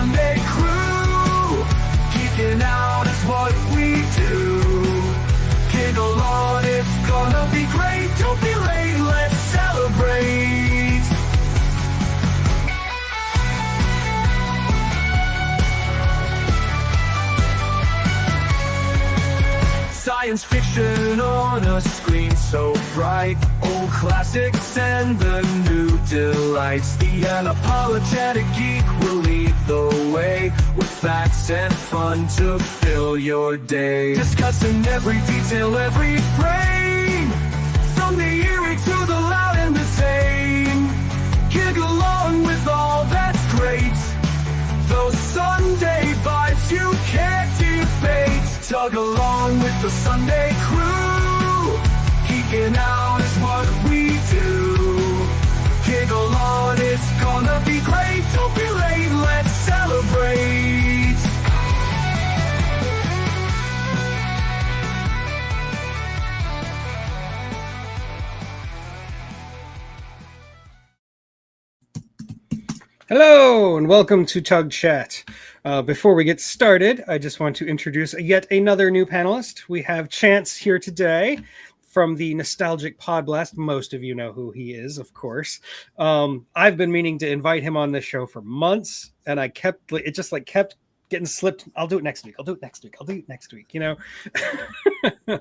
Sunday crew. Geeking out is what we do. Giggle on, it's gonna be great. Don't be late, let's celebrate. Science fiction on a screen so bright. Old classics and the new delights. The Unapologetic Geek will lead the way, with facts and fun to fill your day. Discussing every detail, every frame, from the eerie to the loud and the tame. Giggle along with all that's great. Those Sunday vibes you can't debate. Tug along with the Sunday crew. Geeking out is what we do. Giggle on, it's gonna be great. Don't be late, let's celebrate. Hello and welcome to Tug Chat. Before we get started, I just want to introduce yet another new panelist. We have Chance here today from the nostalgic Podblast. Most of you know who he is, of course. I've been meaning to invite him on this show for months, and it kept getting slipped. I'll do it next week. I'll do it next week. You know.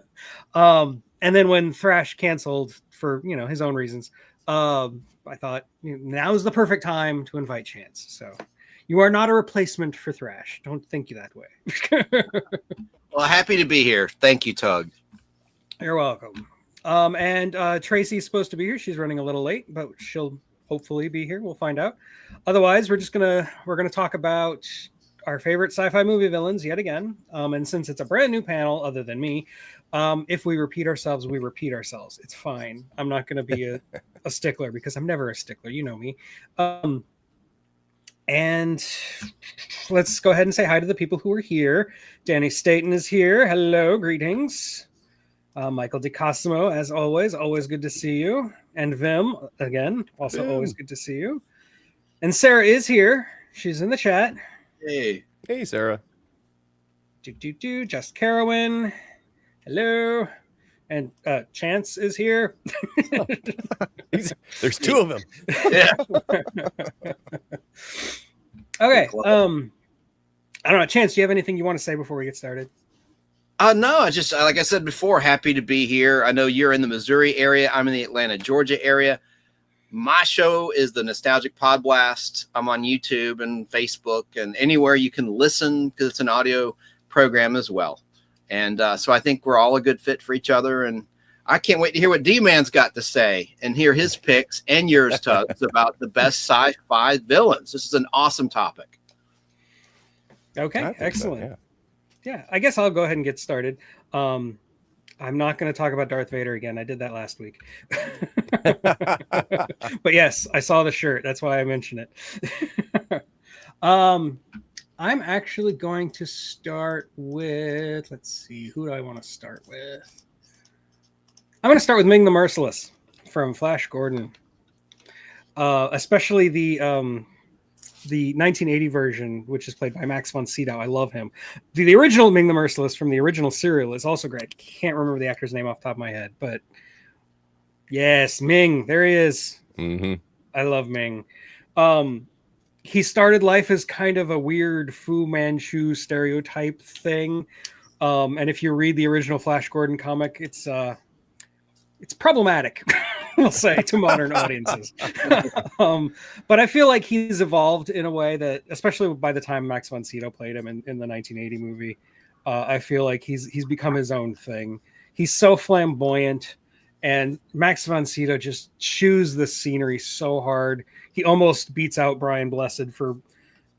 And then when Thrash canceled for his own reasons, I thought now's the perfect time to invite Chance. So you are not a replacement for Thrash. Don't think you that way. Well, happy to be here. Thank you, Tug. You're welcome. And Tracy's supposed to be here. She's running a little late, but she'll hopefully be here. We'll find out. Otherwise, we're gonna talk about our favorite sci-fi movie villains yet again. And since it's a brand new panel, other than me, if we repeat ourselves, we repeat ourselves. It's fine. I'm not going to be a stickler because I'm never a stickler. You know me. And let's go ahead and say hi to the people who are here. Danny Staten is here. Hello, greetings. Michael DeCosimo, as always good to see you. And Vim, again, also always good to see you. And Sarah is here. She's in the chat. Hey, Sarah. Just Carowin. Hello. And Chance is here. There's two of them. Yeah. Okay. I don't know. Chance, do you have anything you want to say before we get started? No, I just, like I said before, happy to be here. I know you're in the Missouri area. I'm in the Atlanta, Georgia area. My show is the Nostalgic Podblast. I'm on YouTube and Facebook and anywhere you can listen because it's an audio program as well. And so I think we're all a good fit for each other. And I can't wait to hear what D-Man's got to say and hear his picks and yours, Tugs, about the best sci-fi villains. This is an awesome topic. Okay, excellent. So, yeah, I guess I'll go ahead and get started. I'm not going to talk about Darth Vader again. I did that last week. But yes, I saw the shirt. That's why I mentioned it. I'm actually going to start with, let's see, who do I want to start with? I'm going to start with Ming the Merciless from Flash Gordon. Especially the 1980 version, which is played by Max von Sydow. I love him. The original Ming the Merciless from the original serial is also great. Can't remember the actor's name off the top of my head, but yes, Ming, there he is. Mm-hmm. I love Ming. He started life as kind of a weird Fu Manchu stereotype thing. And if you read the original Flash Gordon comic, it's problematic, we'll say, to modern audiences. But I feel like he's evolved in a way that, especially by the time Max von Sydow played him in the 1980 movie, I feel like he's become his own thing. He's so flamboyant, and Max von Sydow just chews the scenery so hard. He almost beats out Brian Blessed for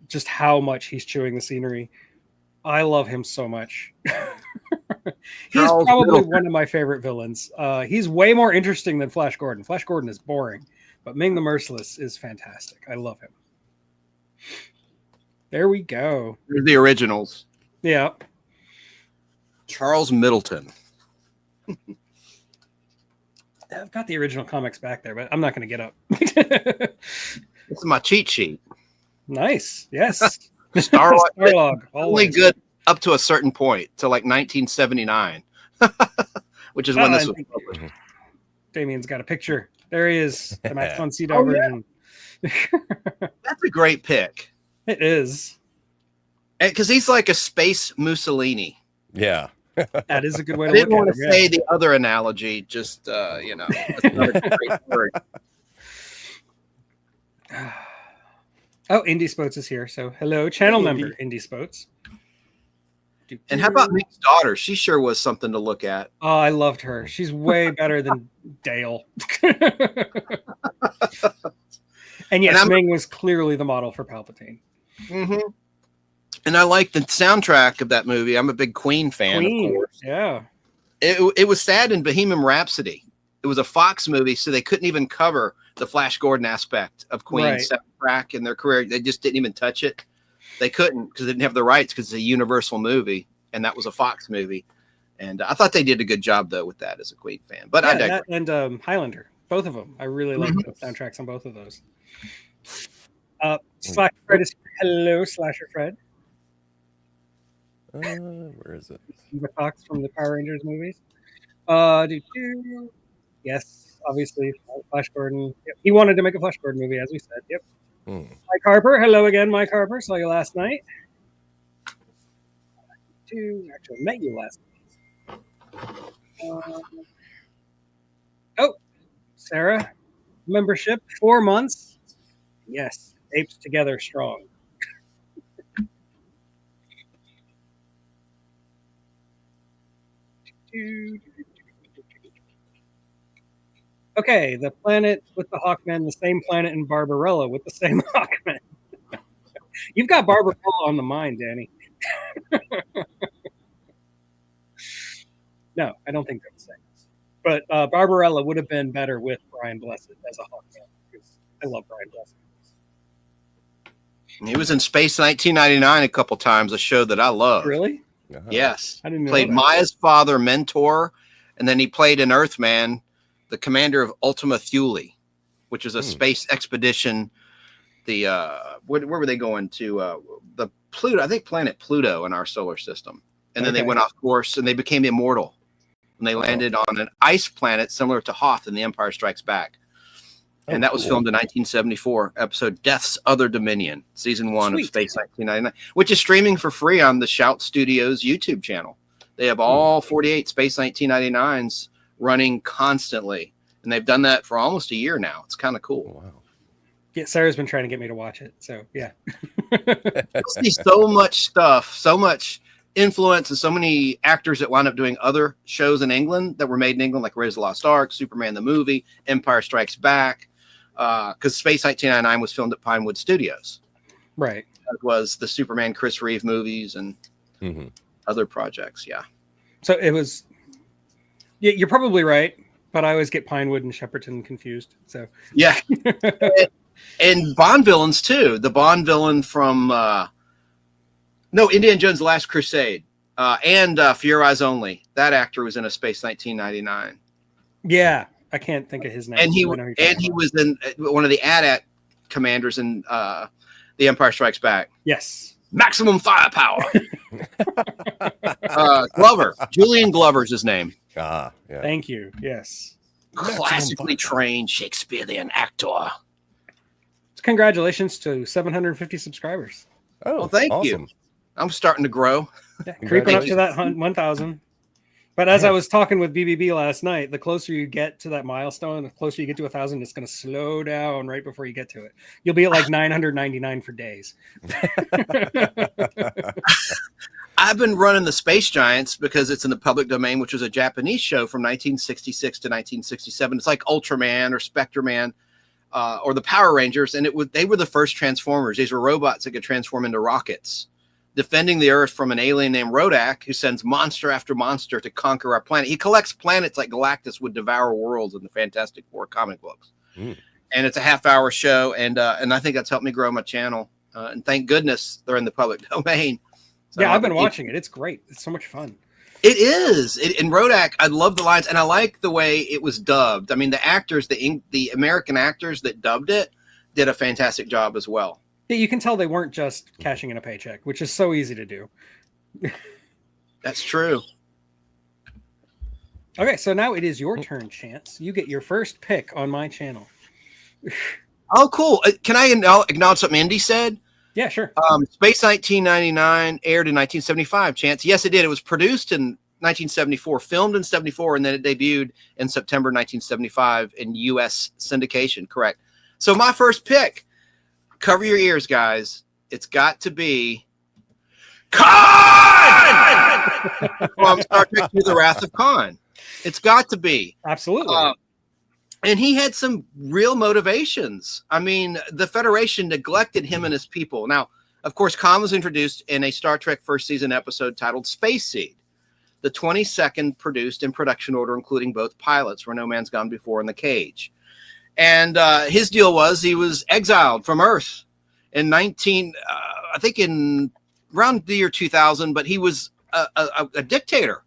just how much he's chewing the scenery. I love him so much. He's probably one of my favorite villains. He's way more interesting than Flash Gordon. Flash Gordon is boring, but Ming the Merciless is fantastic. I love him. There we go. They're the originals. Yeah. Charles Middleton. I've got the original comics back there, but I'm not going to get up. This is my cheat sheet. Nice. Yes. Starlog, Starlog, only always. good up to a certain point, to like 1979, which is when this was published. Damien's got a picture. There he is, the Max von Sydow Oh, yeah. version. That's a great pick. It is. Because he's like a space Mussolini. Yeah. That is a good way I to didn't look want at to him. say the other analogy, just, you know, that's not a great word. Oh, Indy Spoats is here. So hello, channel Hey, member, Indy Spoats. And how about Mick's daughter? She sure was something to look at. Oh, I loved her. She's way better than Dale. And yes, Ming was clearly the model for Palpatine. Mm-hmm. And I like the soundtrack of that movie. I'm a big Queen fan, of course. Yeah. It was sad in Bohemian Rhapsody. It was a Fox movie, so they couldn't even cover the Flash Gordon aspect of Queen's soundtrack in their career. They just didn't even touch it. They couldn't because they didn't have the rights because it's a Universal movie, and that was a Fox movie. And I thought they did a good job, though, with that as a Queen fan. But I digress. And Highlander, both of them. I really like the soundtracks on both of those. Slasher Fred is hello, Slasher Fred. Where is it? The Fox from the Power Rangers movies. Yes, obviously, Flash Gordon. Yep. He wanted to make a Flash Gordon movie, as we said. Yep. Mike Harper. Hello again, Mike Harper. Saw you last night. Actually met you last night. Sarah. Membership, 4 months. Yes. Apes together strong. Okay, the planet with the Hawkmen, the same planet in Barbarella with the same Hawkmen. You've got Barbarella on the mind, Danny. No, I don't think they're the same. But Barbarella would have been better with Brian Blessed as a Hawkman, because I love Brian Blessed. He was in Space 1999 a couple times, a show that I love. Really? Yes. I didn't know played that. Maya's father, Mentor, and then he played in Earthman, the commander of Ultima Thule, which is a space expedition. The where were they going to? The Pluto, I think planet Pluto in our solar system. And then they went off course and they became immortal. And they landed on an ice planet similar to Hoth in The Empire Strikes Back. And that was filmed in 1974, episode Death's Other Dominion, season 1 of Space 1999, which is streaming for free on the Shout Studios YouTube channel. They have all 48 Space 1999s running constantly. And they've done that for almost a year now. It's kind of cool. Wow. Yeah, Sarah's been trying to get me to watch it. So, yeah. You'll see so much stuff, so much influence, and so many actors that wound up doing other shows in England that were made in England, like Raiders of the Lost Ark, Superman the movie, Empire Strikes Back. Because Space 1999 was filmed at Pinewood Studios. Right. That was the Superman Chris Reeve movies and other projects. Yeah. So it was. Yeah, you're probably right, but I always get Pinewood and Shepperton confused. So yeah, and Bond villains too. The Bond villain from Indiana Jones: Last Crusade, and For Your Eyes Only. That actor was in a Space 1999. Yeah. I can't think of his name. And he was in one of the AT-AT commanders in The Empire Strikes Back. Yes. Maximum firepower. Glover. Julian Glover's his name. Yeah. Thank you. Yes. Classically trained Shakespearean actor. Congratulations to 750 subscribers. Oh, well, thank you. I'm starting to grow. Yeah, creeping up to that 1,000. But as I was talking with BBB last night, the closer you get to that milestone, the closer you get to 1,000, it's going to slow down right before you get to it. You'll be at like 999 for days. I've been running the Space Giants because it's in the public domain, which was a Japanese show from 1966 to 1967. It's like Ultraman or Spectreman or the Power Rangers, and they were the first Transformers. These were robots that could transform into rockets, defending the Earth from an alien named Rodak, who sends monster after monster to conquer our planet. He collects planets like Galactus would devour worlds in the Fantastic Four comic books. And it's a half-hour show, and I think that's helped me grow my channel. And thank goodness they're in the public domain. So yeah, I've been watching it. It's great. It's so much fun. It is. In Rodak, I love the lines, and I like the way it was dubbed. I mean, the actors, the American actors that dubbed it, did a fantastic job as well. Yeah, you can tell they weren't just cashing in a paycheck, which is so easy to do. That's true. Okay, so now it is your turn, Chance. You get your first pick on my channel. Oh, cool. Can I acknowledge something Indy said? Yeah, sure. Space 1999 aired in 1975, Chance. Yes, it did. It was produced in 1974, filmed in 74, and then it debuted in September 1975 in U.S. syndication. Correct. So my first pick, cover your ears, guys. It's got to be Khan! From Star Trek II: The Wrath of Khan. It's got to be. Absolutely. And he had some real motivations. I mean, the Federation neglected him and his people. Now, of course, Khan was introduced in a Star Trek first season episode titled Space Seed, the 22nd produced in production order, including both pilots, Where No Man's Gone Before in the Cage. And his deal was he was exiled from Earth in around the year 2000, but he was a dictator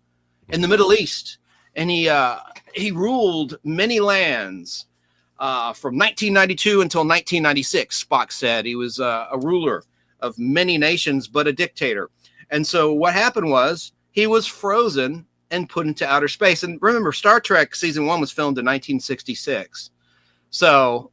in the Middle East. And he ruled many lands from 1992 until 1996, Spock said. He was a ruler of many nations, but a dictator. And so what happened was he was frozen and put into outer space. And remember, Star Trek season 1 was filmed in 1966. So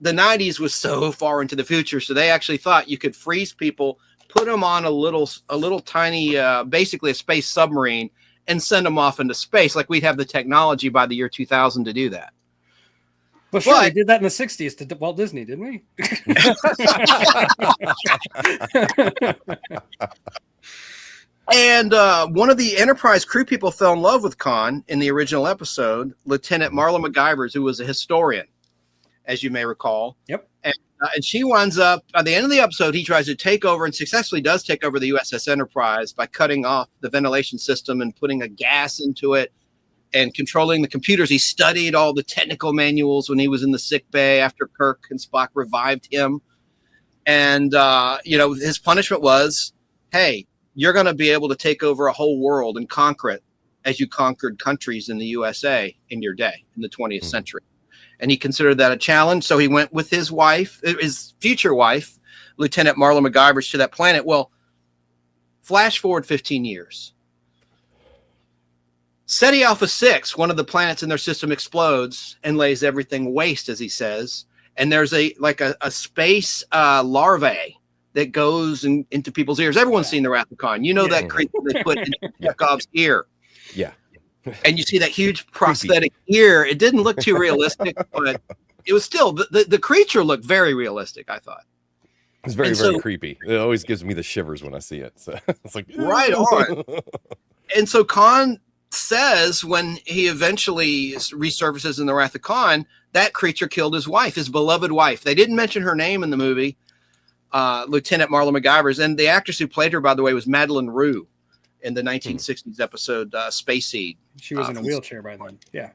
the 90s was so far into the future. So they actually thought you could freeze people, put them on a little tiny, basically a space submarine, and send them off into space. Like we'd have the technology by the year 2000 to do that. Well, sure, we did that in the 60s to Walt Disney, didn't we? And one of the Enterprise crew people fell in love with Khan in the original episode, Lieutenant Marla McGivers, who was a historian, as you may recall. Yep. And she winds up, at the end of the episode, he tries to take over and successfully does take over the USS Enterprise by cutting off the ventilation system and putting a gas into it and controlling the computers. He studied all the technical manuals when he was in the sick bay after Kirk and Spock revived him. And, his punishment was, hey, you're going to be able to take over a whole world and conquer it as you conquered countries in the USA in your day, in the 20th century. And he considered that a challenge. So he went with his wife, his future wife, Lieutenant Marla McGivers, to that planet. Well, flash forward 15 years. SETI Alpha 6, one of the planets in their system, explodes and lays everything waste, as he says. And there's a space larvae that goes into people's ears. Everyone's seen the Wrath of Khan. You know that creature they put in Chekhov's ear. Yeah. And you see that huge prosthetic ear. It didn't look too realistic, but it was still the creature looked very realistic, I thought. It's very creepy. It always gives me the shivers when I see it. So it's like right on. And so Khan says when he eventually resurfaces in the Wrath of Khan, that creature killed his wife, his beloved wife. They didn't mention her name in the movie, Lieutenant Marla McGivers. And the actress who played her, by the way, was Madeleine Roux in the 1960s episode Space Seed. She was in a wheelchair by then. Yeah.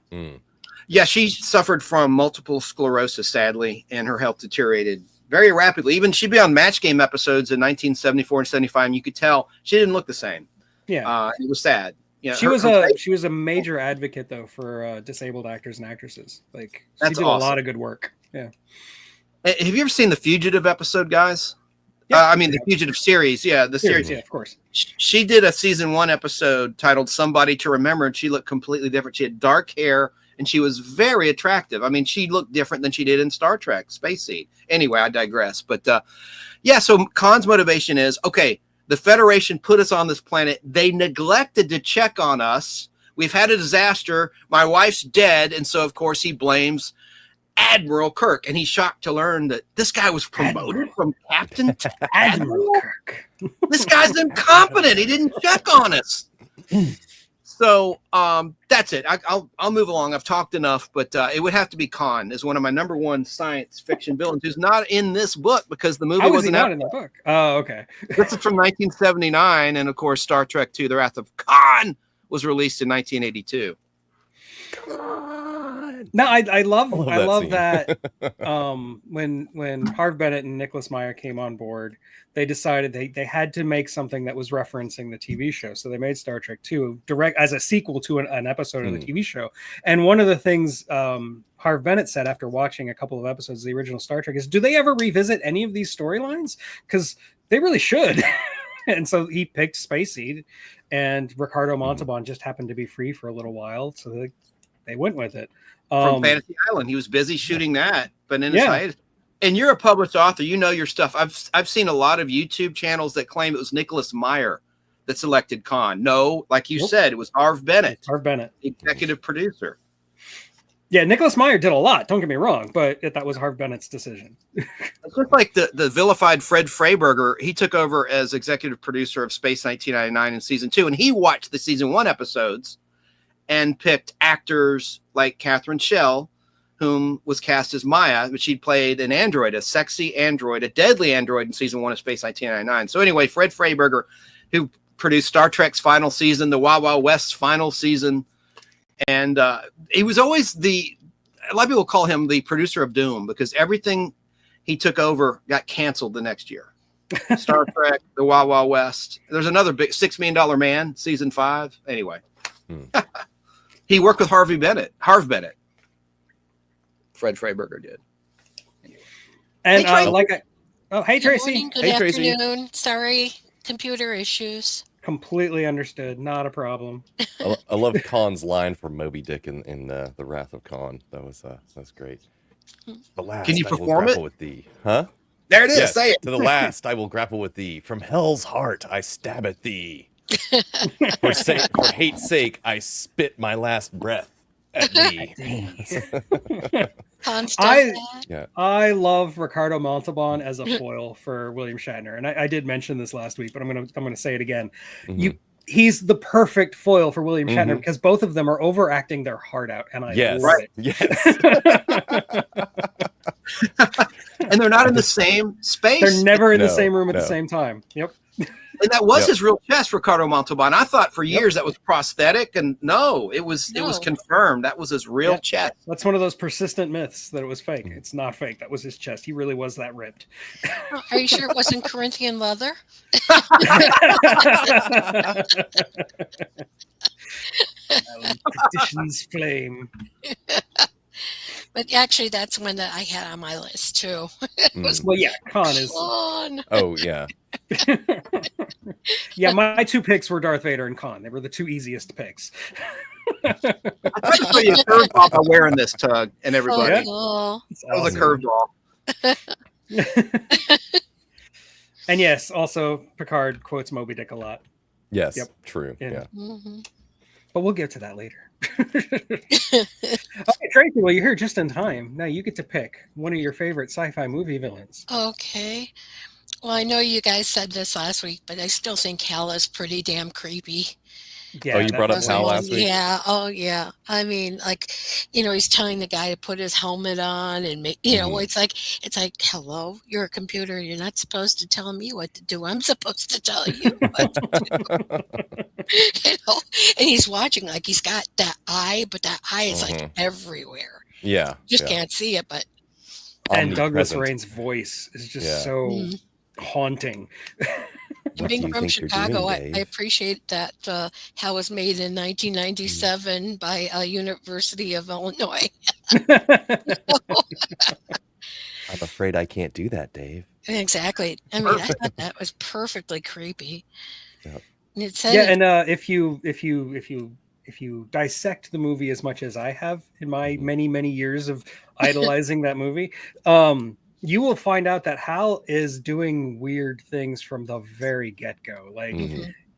Yeah, she suffered from multiple sclerosis, sadly, and her health deteriorated very rapidly. Even she'd be on Match Game episodes in 1974 and 75, and you could tell she didn't look the same. Yeah. It was sad. Yeah, she was a major advocate, though, for disabled actors and actresses. Like, she did a lot of good work. Yeah. Have you ever seen the Fugitive episode, guys? Yeah. The Fugitive series. Yeah, the series. Yeah, of course. She did a season 1 episode titled Somebody to Remember, and she looked completely different. She had dark hair, and she was very attractive. I mean, she looked different than she did in Star Trek Space Seed. Anyway, I digress. But, so Khan's motivation is, okay, the Federation put us on this planet. They neglected to check on us. We've had a disaster. My wife's dead, and so, of course, he blames Admiral Kirk, and he's shocked to learn that this guy was promoted from captain to Admiral Kirk. This guy's incompetent. He didn't check on us. So that's it. I'll move along. I've talked enough, but it would have to be Khan as one of my number 1 science fiction villains, who's not in this book because the movie wasn't out in the book. Oh, okay. This is from 1979, and of course, Star Trek II: The Wrath of Khan was released in 1982. No, I love that that. When Harv Bennett and Nicholas Meyer came on board, they decided they had to make something that was referencing the TV show. So they made Star Trek 2 direct as a sequel to an episode of the TV show. And one of the things Harv Bennett said after watching a couple of episodes of the original Star Trek is, do they ever revisit any of these storylines? Because they really should. And so he picked Space Seed, and Ricardo Montalban just happened to be free for a little while, so they went with it. From Fantasy Island, he was busy shooting that, but in his hiatus. And you're a published author, you know your stuff. I've seen a lot of YouTube channels that claim it was Nicholas Meyer that selected Khan. No, like you said, it was Harv Bennett, the executive producer. Yeah, Nicholas Meyer did a lot. Don't get me wrong, but that was Harv Bennett's decision. It's just like the vilified Fred Freiberger. He took over as executive producer of Space 1999 in season 2, and he watched the season 1 episodes and picked actors like Catherine Schell, whom was cast as Maya, but she'd played an android, a sexy android, a deadly android in season 1 of Space 1999. So anyway, Fred Freiberger, who produced Star Trek's final season, the Wild Wild West's final season, and he was always a lot of people call him the producer of doom, because everything he took over got canceled the next year. Star Trek, the Wild Wild West. There's another big $6 Million Man, season 5. Anyway, he worked with Harv Bennett. Fred Freiberger did. And Hey, hey Tracy. Morning, good Hey, Tracy. afternoon. Sorry, computer issues. Completely understood. Not a problem. I love Khan's line for Moby Dick in The Wrath of Khan. That's great. The last, Can you I will perform grapple it? with thee. Huh? There it is. Yes. Say it. To the last, I will grapple with thee. From hell's heart, I stab at thee. For hate's sake, I spit my last breath at thee. Hans does that. I love Ricardo Montalban as a foil for William Shatner, and I did mention this last week, but I'm gonna say it again. He's the perfect foil for William Shatner because both of them are overacting their heart out, and I love it. Yes. And they're not in the same space. They're never in the same room at the same time. Yep. And that was his real chest, Ricardo Montalban. I thought for years that was prosthetic, and no, it was confirmed. That was his real chest. That's one of those persistent myths that it was fake. It's not fake. That was his chest. He really was that ripped. Are you sure it wasn't Corinthian leather? Tradition's flame. But actually, that's one that I had on my list too. Well, yeah, Khan is. Oh yeah. Yeah, my two picks were Darth Vader and Khan. They were the two easiest picks. I tried to show you a curveball by wearing this, Tug, and everybody. Oh, That was a curveball. And yes, also Picard quotes Moby Dick a lot. Yes. True. Yeah. Mm-hmm. But we'll get to that later. Okay, Tracy, well, you're here just in time. Now you get to pick one of your favorite sci-fi movie villains. Okay. Well, I know you guys said this last week, but I still think Hal is pretty damn creepy. Yeah, you brought up Hal last week? Yeah. Oh, yeah. I mean, like, he's telling the guy to put his helmet on and make, it's like, hello, you're a computer. You're not supposed to tell me what to do. I'm supposed to tell you what to do. And he's watching, like he's got that eye, but that eye is like everywhere. Yeah. Just can't see it, but. And Douglas Rain's voice is just so haunting. Being from Chicago, I appreciate that Hal was made in 1997 by University of Illinois. I'm afraid I can't do that, Dave. Exactly. I mean, I thought that was perfectly creepy. Yep. And it said if you dissect the movie as much as I have in my many years of idolizing that movie, you will find out that Hal is doing weird things from the very get-go. Like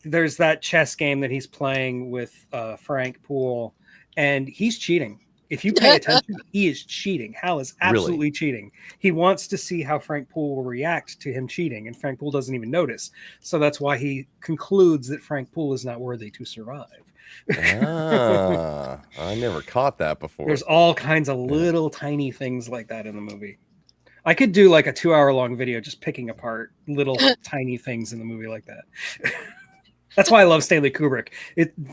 there's that chess game that he's playing with Frank Poole, and he's cheating. If you pay attention, he is cheating. Hal is absolutely cheating. He wants to see how Frank Poole will react to him cheating, and Frank Poole doesn't even notice. So that's why he concludes that Frank Poole is not worthy to survive. I never caught that before. There's all kinds of little tiny things like that in the movie. I could do like a 2-hour long video just picking apart little tiny things in the movie like that. That's why I love Stanley Kubrick.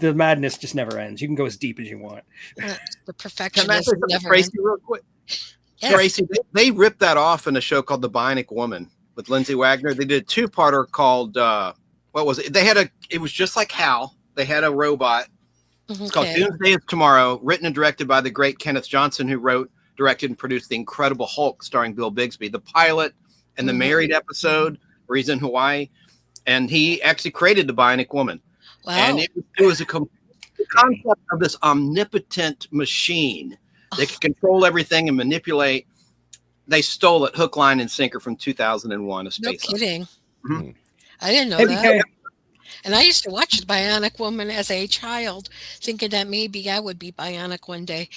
The madness just never ends. You can go as deep as you want. The Can I say perfectionism something, never Tracy, ends. real quick? Yes. Tracy, they ripped that off in a show called The Bionic Woman with Lindsay Wagner. They did a two-parter called what was it? It was just like Hal. They had a robot. It's called Okay. Doomsday is Tomorrow, written and directed by the great Kenneth Johnson, who wrote, directed, and produced The Incredible Hulk, starring Bill Bixby. The pilot and the married episode, where he's in Hawaii, and he actually created the Bionic Woman. Wow. And it was the concept of this omnipotent machine that could control everything and manipulate. They stole it hook, line, and sinker from 2001: A No Space Odyssey. kidding. Mhm. I didn't know Hey, that. BK, And I used to watch The Bionic Woman as a child, thinking that maybe I would be bionic one day.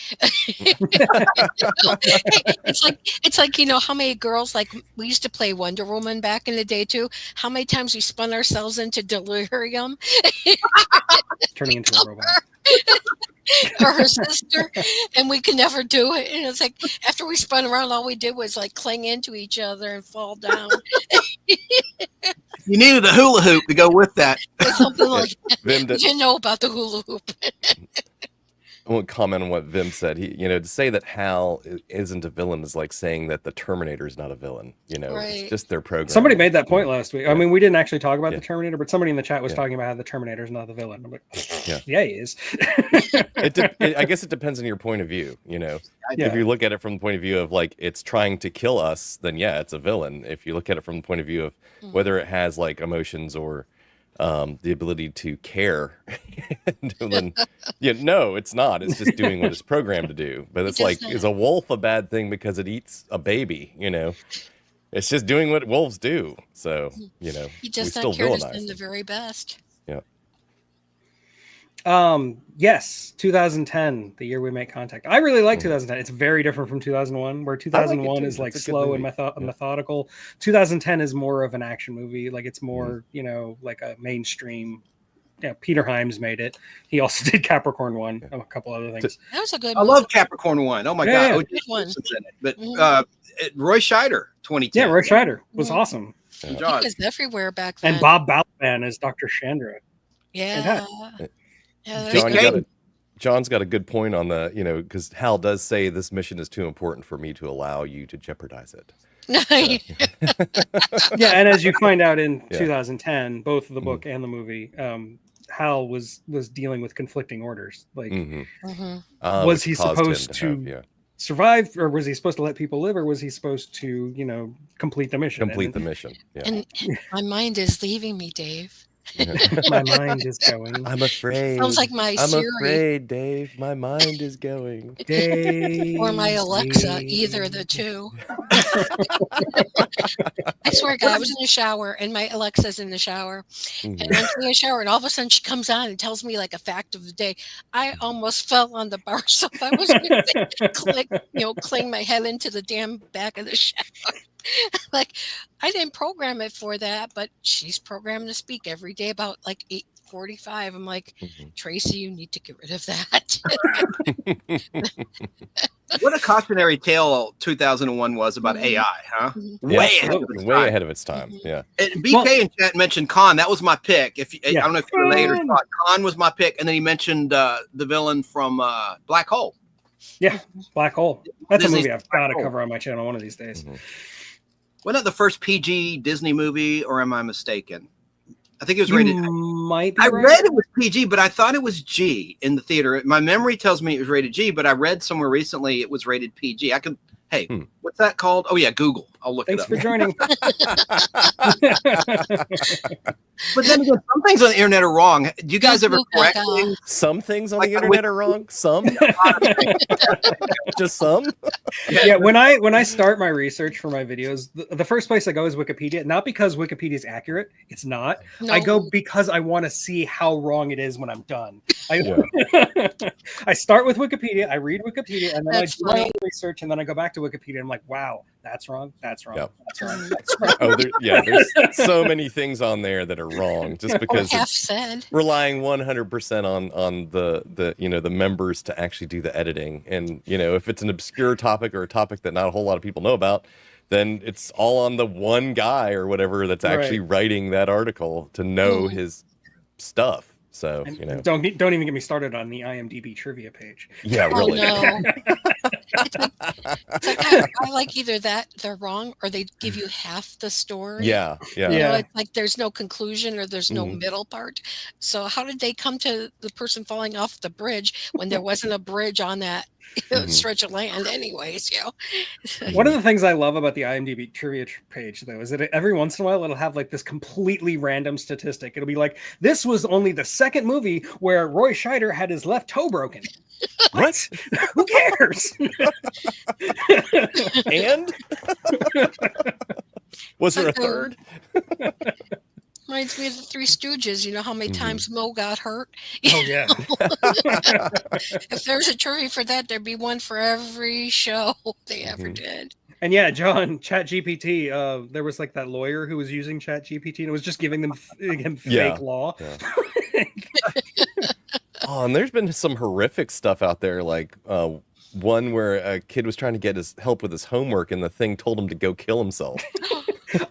It's like how many girls, like, we used to play Wonder Woman back in the day too. How many times we spun ourselves into delirium, turning into a robot. or her sister, and we could never do it. And it's like after we spun around, all we did was like cling into each other and fall down. You needed a hula hoop to go with that. Something like Vim, you didn't know about the hula hoop. I won't comment on what Vim said. To say that Hal isn't a villain is like saying that the Terminator is not a villain. Right. It's just their program. Somebody made that point last week. I mean, we didn't actually talk about Yeah. the Terminator, but somebody in the chat was Yeah. talking about how the Terminator is not the villain. I'm like, Yeah. yeah, he is. I guess it depends on your point of view. Yeah. If you look at it from the point of view of like it's trying to kill us, then yeah, it's a villain. If you look at it from the point of view of whether it has like emotions or the ability to care, then no, it's not. It's just doing what it's programmed to do. But it's like, is a wolf a bad thing because it eats a baby? It's just doing what wolves do. So He we does still not care to villainize send the them. very best. Yes, 2010, the year we make contact. I really like 2010. It's very different from 2001, where 2001 too. is like It's a good slow and movie. methodical. 2010 is more of an action movie. Like it's more, like a mainstream. Yeah, Peter Hyams made it. He also did Capricorn 1, a couple other things. That was a good I love Capricorn 1. Oh my Yeah, yeah. God. Good one. Simpson's in it. But Mhm. Roy Scheider, 2010. Yeah, Roy Scheider was Mhm. awesome. Good He job. was everywhere back then. And Bob Balaban as Dr. Chandra. Yeah. fantastic. Yeah, that was John, great. John's got a good point on the, because Hal does say this mission is too important for me to allow you to jeopardize it. Yeah, and as you find out in Yeah. 2010, both the book and the movie, Hal was dealing with conflicting orders. Like, Mhm. Mhm. Was Which he caused supposed him to have, survive, or was he supposed to let people live, or was he supposed to, complete the mission? complete the mission? Yeah. And my mind is leaving me, Dave. My mind is going. I'm afraid. Sounds like my I'm Siri afraid, Dave. My mind is going. or my Alexa, either of the two. I swear to God, I was in the shower and my Alexa's in the shower. And I'm in the shower and all of a sudden she comes on and tells me like a fact of the day. I almost fell on the bar soap. I was going to cling my head into the damn back of the shower. Like, I didn't program it for that, but she's programmed to speak every day about like 8:45. I'm like, Tracy, you need to get rid of that. What a cautionary tale 2001 was about AI, huh? Mhm. Way ahead of its way time. ahead of its time. Yeah. And BK in chat mentioned Khan. That was my pick. I don't know if you related or Khan. not. Khan was my pick, and then he mentioned the villain from Black Hole. Yeah, Black Hole. That's Disney's a movie I've got to Black Hole. cover on my channel one of these days. Wasn't that the first PG Disney movie, or am I mistaken? I think it was You rated. might be I right. read it was PG, but I thought it was G in the theater. My memory tells me it was rated G, but I read somewhere recently it was rated PG. Hey, what's that called? Oh yeah, Google. I'll look Thanks it for up. joining. But then again, some things on the internet are wrong. Do you guys ever correct things? Some things on Like the the internet are wrong. Some. Just some. Yeah, when I start my research for my videos, the first place I go is Wikipedia. Not because Wikipedia is accurate; it's not. No. I go because I want to see how wrong it is when I'm done. I start with Wikipedia, I read Wikipedia, and then That's I do my funny. own research, and then I go back to Wikipedia. And I'm like, wow, that's wrong. That's wrong. Yep. That's wrong. That's wrong. Oh, there's so many things on there that are wrong just because Half it's said. relying 100% on the members to actually do the editing. And if it's an obscure topic or a topic that not a whole lot of people know about, then it's all on the one guy or whatever that's actually writing that article to know his stuff. So And don't even get me started on the IMDb trivia page. yeah, Oh really. no. It's like I like either that they're wrong or they give you half the story. Yeah, You know, Yeah. it's like there's no conclusion or there's no Mhm. middle part. So how did they come to the person falling off the bridge when there wasn't a bridge on that Mhm. stretch of land anyways, you know? One of the things I love about the IMDb trivia page, though, is that every once in a while it'll have like this completely random statistic. It'll be like, this was only the second movie where Roy Scheider had his left toe broken. What? Who cares? And was there a Like the- third? Reminds me of the Three Stooges. You know how many Mhm. times Mo got hurt? Oh yeah. If there's a jury for that, there'd be one for every show they ever Mhm. did. And yeah, John, ChatGPT, there was like that lawyer who was using ChatGPT and it was just giving him Yeah. fake law. Yeah. Oh, and there's been some horrific stuff out there, like one where a kid was trying to get his help with his homework, and the thing told him to go kill himself.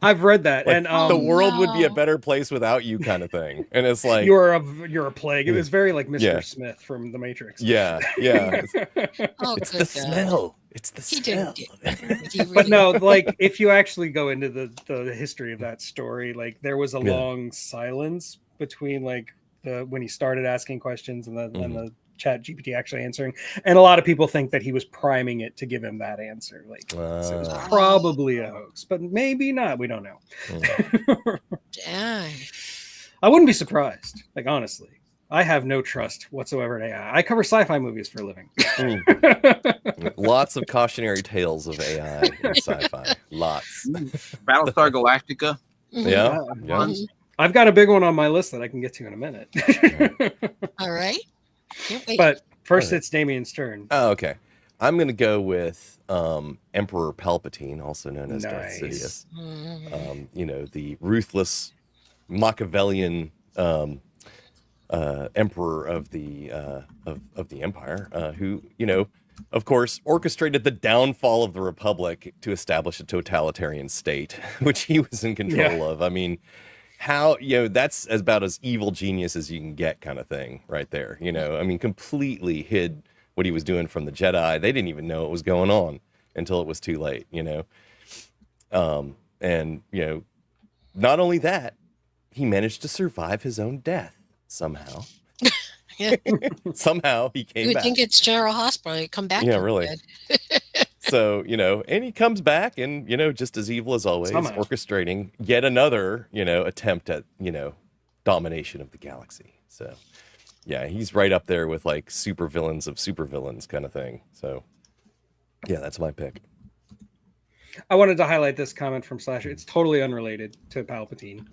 I've read that. Like, And the world would be a no. better place without you, kind of thing. And it's like, you're a plague. It was very like Mr. Yeah. Smith from The Matrix. yeah, It's, Oh, it's good the God. smell. It's the He smell. didn't Did he But really? no, like if you actually go into the history of that story, like there was a Yeah. long silence between like when he started asking questions and the Chat GPT actually answering, and a lot of people think that he was priming it to give him that answer. Like so it was Ah. probably a hoax, but maybe not. We don't know. Dang. I wouldn't be surprised. Like honestly, I have no trust whatsoever in AI. I cover sci-fi movies for a living. Lots of cautionary tales of AI in sci-fi. Lots. Battlestar Galactica. Yeah. Yeah. Mhm. I've got a big one on my list that I can get to in a minute. All right. Can't wait. But first, Alright. it's Damien's turn. Oh, okay. I'm gonna go with Emperor Palpatine, also known as Darth Nice. Sidious. Mhm. The ruthless Machiavellian emperor of the Empire, who, of course, orchestrated the downfall of the Republic to establish a totalitarian state, which he was in control of. I mean, how, that's about as evil genius as you can get, kind of thing, right there. I mean, completely hid what he was doing from the Jedi. They didn't even know what was going on until it was too late, and not only that, he managed to survive his own death somehow. Yeah. Somehow he came You would back. think it's General Hospital. You come back. Yeah, from really. dead. So, and he comes back and, just as evil as always, Somehow. orchestrating yet another, attempt at, domination of the galaxy. So, yeah, he's right up there with like super villains of super villains kind of thing. So, yeah, that's my pick. I wanted to highlight this comment from Slasher. It's totally unrelated to Palpatine.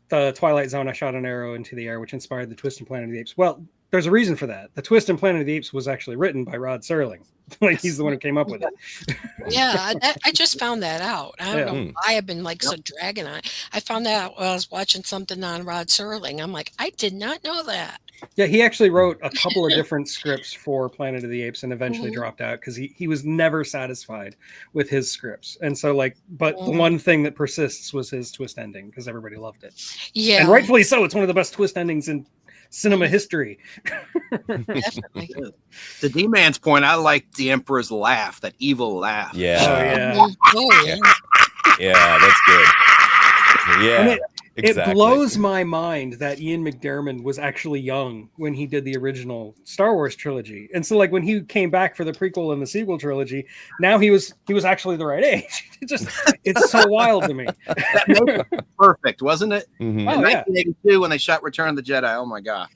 The Twilight Zone, I shot an arrow into the air, which inspired the twist in Planet of the Apes. Well, there's a reason for that. The twist in Planet of the Apes was actually written by Rod Serling. Like he's the one who came up with it. Yeah, I just found that out. I don't Yeah. know why I've been like so dragging on. I found that out while I was watching something on Rod Serling. I'm like, I did not know that. Yeah, he actually wrote a couple of different scripts for Planet of the Apes and eventually Mhm. dropped out because he was never satisfied with his scripts. And so but the Mhm. one thing that persists was his twist ending because everybody loved it. Yeah, And rightfully so. It's one of the best twist endings in cinema history. definitely. To D-Man's point, I like the Emperor's laugh, that evil laugh. Yeah. Oh, yeah. Mhm. Oh yeah. Yeah, that's good. Yeah. And exactly. It blows my mind that Ian McDiarmid was actually young when he did the original Star Wars trilogy. And so like when he came back for the prequel and the sequel trilogy, now he was actually the right age. It's so wild to me. Perfect, wasn't it? Mhm. Oh, In yeah. 1982, when they shot Return of the Jedi. Oh my god!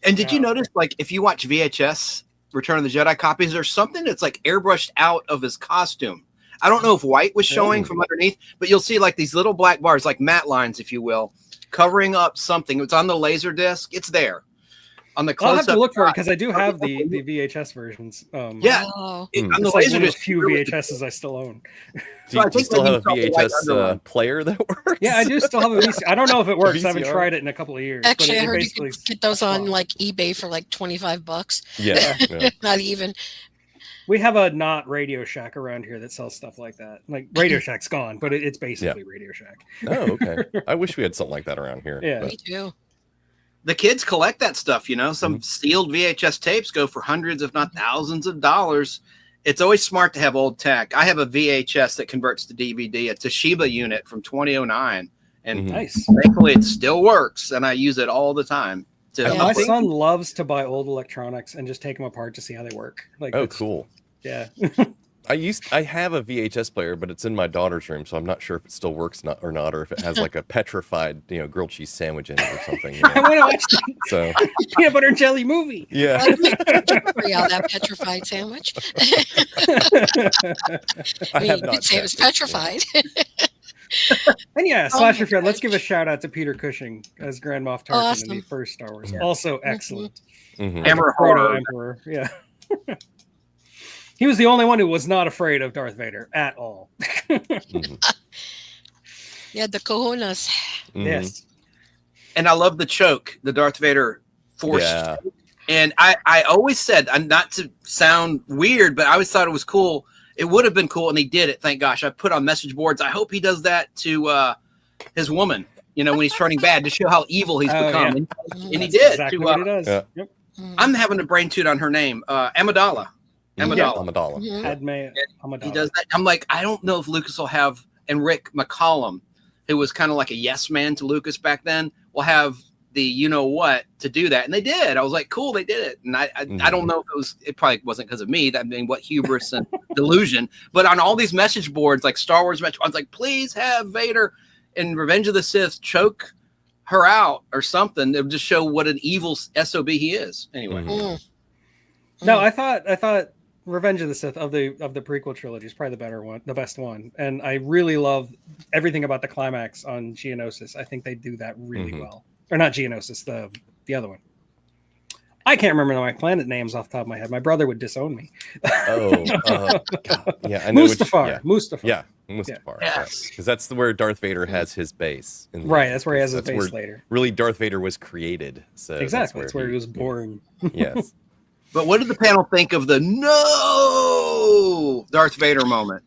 And did you Yeah. notice, like, if you watch VHS Return of the Jedi copies, there's something that's like airbrushed out of his costume. I don't know if white was showing from underneath, but you'll see like these little black bars, like matte lines, if you will, covering up something. It's on the laser disc. It's there on the I'll have close-up. to look for it because I do have the VHS versions. Yeah. Oh. On the It's like laser one of the disc. few VHSs I still own. Do you, I do you think still maybe have a you saw the white VHS underline. player that works? Yeah, I do still have a VCR. I don't know if it works. I haven't VCR? tried it in a couple of years. Actually, but I it heard you basically could get those on like eBay for like $25. Yeah. Yeah. Not even. We have a not Radio Shack around here that sells stuff like that. Like Radio Shack's gone, but it's basically Radio Shack. Oh, okay. I wish we had something like that around here. Yeah. but- Me too. The kids collect that stuff, Some sealed VHS tapes go for hundreds, if not thousands of dollars. It's always smart to have old tech. I have a VHS that converts to DVD, a Toshiba unit from 2009. And Nice. thankfully it still works, and I use it all the time. My son loves to buy old electronics and just take them apart to see how they work. Like, Oh, cool. Yeah. I have a VHS player, but it's in my daughter's room, so I'm not sure if it still works or not, or if it has like a petrified, grilled cheese sandwich in it or something. I want to watch the So peanut butter and jelly movie. yeah, That petrified sandwich. I You have could not say it was checked it, petrified. And yeah, Oh Slasher my Fred, let's gosh. give a shout out to Peter Cushing as Grand Moff Tarkin in Awesome. the first Star Wars. Yeah. Also excellent. Mhm. Hammer Proto horror. Emperor. Yeah. He was the only one who was not afraid of Darth Vader at all. Mhm. Yeah, the cojones. Mhm. Yes. And I love the choke, the Darth Vader force. Yeah. And I always said, not to sound weird, but I always thought it was cool. It would have been cool, and he did it. Thank gosh. I put on message boards. I hope he does that to his woman, when he's turning bad, to show how evil he's Oh, become. yeah. And he That's did. exactly to, what he does. yeah. Yep. I'm having a brain toot on her name, Amidala. Amidala. Amidala. Mhm. Padme He Amidala. does that. I'm like, I don't know if Lucas will have, and Rick McCollum, who was kind of like a yes man to Lucas back then, will have the what to do that. And they did. I was like, cool, they did it. And I don't know if it probably wasn't because of me. I mean, what hubris and delusion. But on all these message boards, like Star Wars message, I was like, please have Vader in Revenge of the Sith choke her out or something. It would just show what an evil SOB he is. Anyway. Mhm. Mm. No, I thought Revenge of the Sith of the prequel trilogy is probably the best one, and I really love everything about the climax on Geonosis. I think they do that really Mhm. well, or not Geonosis, the other one. I can't remember my planet names off the top of my head. My brother would disown me. Oh, God. Yeah, I know. Mustafar. Mustafar. Yeah, Mustafar. Yes. Because that's where Darth Vader has his base. In the Right, end, that's where he has his 'cause base that's where later. really Darth Vader was created. So Exactly, that's where he was born. Yes. But what did the panel think of the no Darth Vader moment?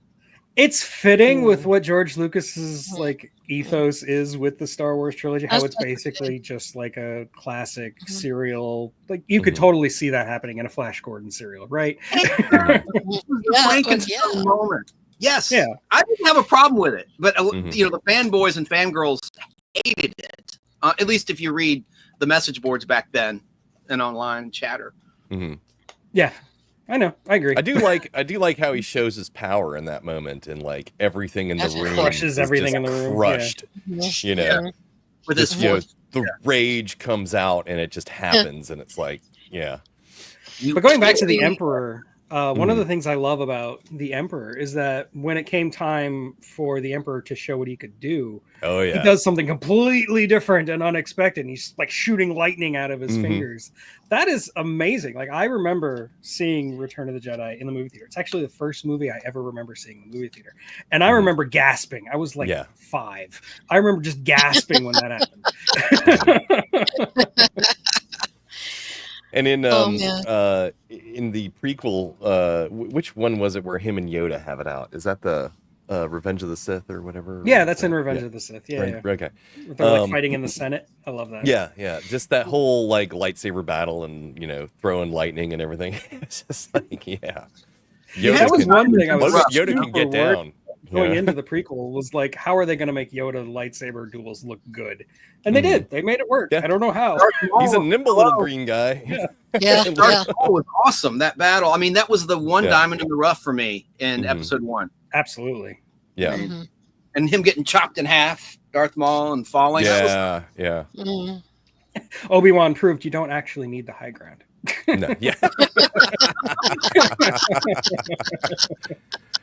It's fitting with what George Lucas's like ethos is with the Star Wars trilogy. How it's basically just like a classic serial. Like you could totally see that happening in a Flash Gordon serial, right? It was the Yeah, Frankenstein moment. Yes. Yeah. I didn't have a problem with it. But, Mhm. the fanboys and fangirls hated it. At least if you read the message boards back then and online chatter. hmm Yeah, I know. I agree. I do like how he shows his power in that moment, and like everything in the That's room crushes is everything just in the room, crushed. You know, Yeah. With his Just, you know, force. the rage comes out, and it just happens, and it's like, yeah, But going back to the Emperor, one of Mhm. the things I love about the Emperor is that when it came time for the Emperor to show what he could do, oh he yeah, does something completely different and unexpected. And he's like shooting lightning out of his Mhm. fingers. That is amazing. Like I remember seeing Return of the Jedi in the movie theater. It's actually the first movie I ever remember seeing in the movie theater. And I Mhm. remember gasping. I was like Yeah. 5. I remember just gasping when that happened. And in Oh, man. in the prequel, which one was it where him and Yoda have it out? Is that the Revenge of the Sith or whatever? Yeah, that's in Revenge Yeah. of the Sith. Yeah, Right, yeah. okay. They're like Um, fighting in the Senate. I love that. Yeah, just that whole like lightsaber battle and throwing lightning and everything. It's just like Yeah, Yoda that was can- one thing I was Yoda can super get worried down. going Yeah. into the prequel was like, how are they going to make Yoda lightsaber duels look good? And they Mhm. did. They made it work. Yeah. I don't know how. He's a nimble little green guy. Yeah. Yeah, Darth Maul was awesome. That battle. I mean, that was the one Yeah. diamond in the rough for me in Mhm. episode 1. Absolutely. Yeah, Mhm. And him getting chopped in half, Darth Maul, and falling. That was- yeah. Mhm. Obi-Wan proved you don't actually need the high ground. No, yeah.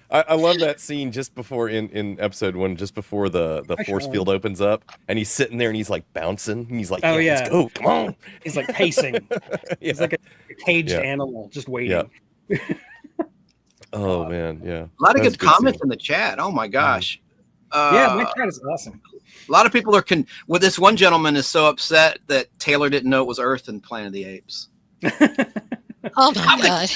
I love that scene just before in episode 1, just before the Hi, force Sean. field opens up, and he's sitting there and he's like bouncing, and he's like, Oh, let's yeah. go, come on. He's like pacing. He's Yeah. like a caged Yeah. animal just waiting. Oh man, yeah. A lot of That's good a good comments scene. in the chat. Oh my gosh. Yeah, my chat is awesome. A lot of people are well, this one gentleman is so upset that Taylor didn't know it was Earth in Planet of the Apes. Oh my God.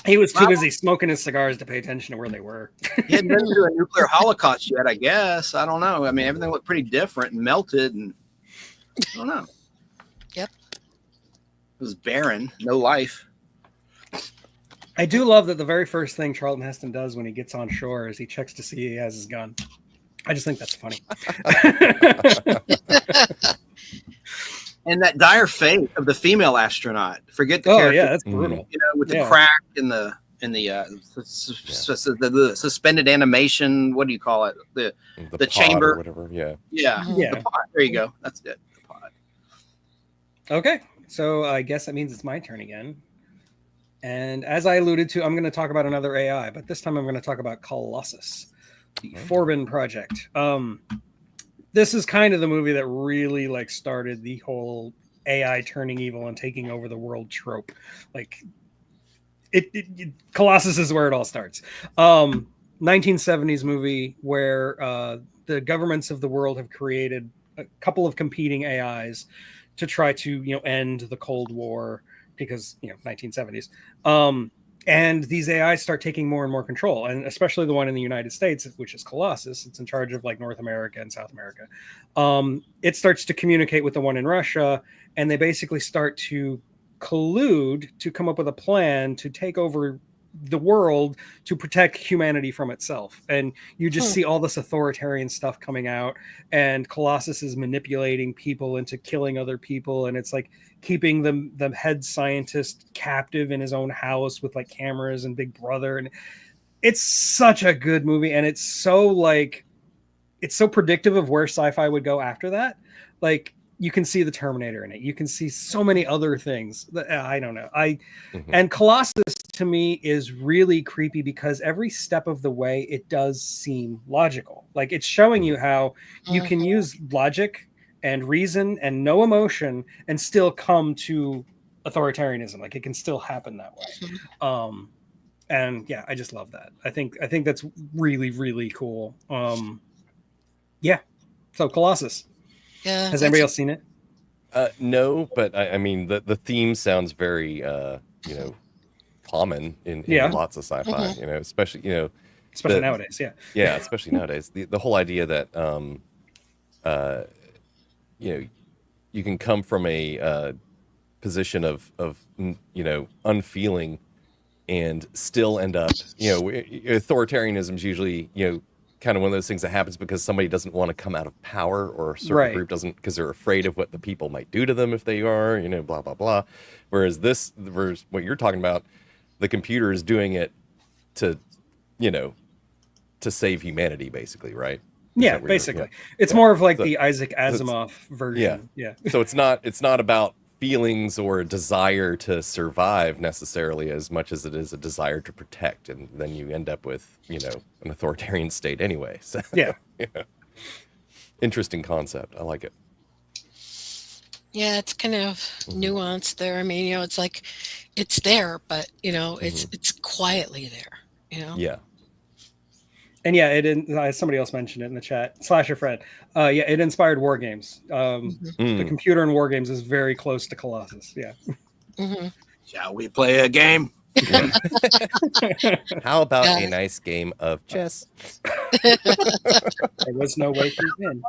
He was too busy smoking his cigars to pay attention to where they were. He hadn't been through a nuclear holocaust yet, I guess. I don't know. I mean, everything looked pretty different and melted, and I don't know. Yep. It was barren, no life. I do love that the very first thing Charlton Heston does when he gets on shore is he checks to see he has his gun. I just think that's funny. And that dire fate of the female astronaut. Forget the character. Yeah, that's brutal. You know, with the crack in the suspended animation. What do you call it? The chamber, or whatever. Yeah. Yeah. The pod. There you go. That's it. The pod. Okay, so I guess that means it's my turn again. And as I alluded to, I'm going to talk about another AI, but this time I'm going to talk about Colossus, the Forbin project. This is kind of the movie that really like started the whole AI turning evil and taking over the world trope. Like Colossus is where it all starts. 1970s movie where the governments of the world have created a couple of competing AIs to try to, end the Cold War because, 1970s. And these AIs start taking more and more control, and especially the one in the United States, which is Colossus. It's in charge of like North America and South America. It starts to communicate with the one in Russia, and they basically start to collude to come up with a plan to take over the world to protect humanity from itself. And you just see all this authoritarian stuff coming out, and Colossus is manipulating people into killing other people, and it's like keeping the head scientist captive in his own house with like cameras and Big Brother. And it's such a good movie, and it's so predictive of where sci-fi would go after that. Like, you can see the Terminator in it. You can see so many other things. I don't know. And Colossus to me is really creepy because every step of the way it does seem logical. Like, it's showing you how you can use logic and reason and no emotion and still come to authoritarianism. Like, it can still happen that way. And yeah, I just love that. I think that's really, really cool. Yeah. So Colossus. Yeah. Has anybody else seen it? No, but I mean the theme sounds very common in lots of sci-fi. Especially nowadays. Yeah, especially nowadays. The whole idea that you can come from a position of unfeeling and still end up authoritarianism is usually kind of one of those things that happens because somebody doesn't want to come out of power, or a certain group doesn't, because they're afraid of what the people might do to them if they are, blah, blah, blah. Whereas what you're talking about, the computer is doing it to save humanity, basically, right? Yeah, basically. It's more of like the Isaac Asimov version. Yeah. So it's not about feelings or a desire to survive necessarily as much as it is a desire to protect, and then you end up with an authoritarian state anyway. So yeah. Interesting concept. I like it. Yeah, it's kind of nuanced there. I mean, it's like it's there, but it's quietly there. Yeah. And yeah, somebody else mentioned it in the chat. Slasher Fred. It inspired war games. The computer in war games is very close to Colossus. Yeah. Shall we play a game? How about a nice game of chess? There was no way to win.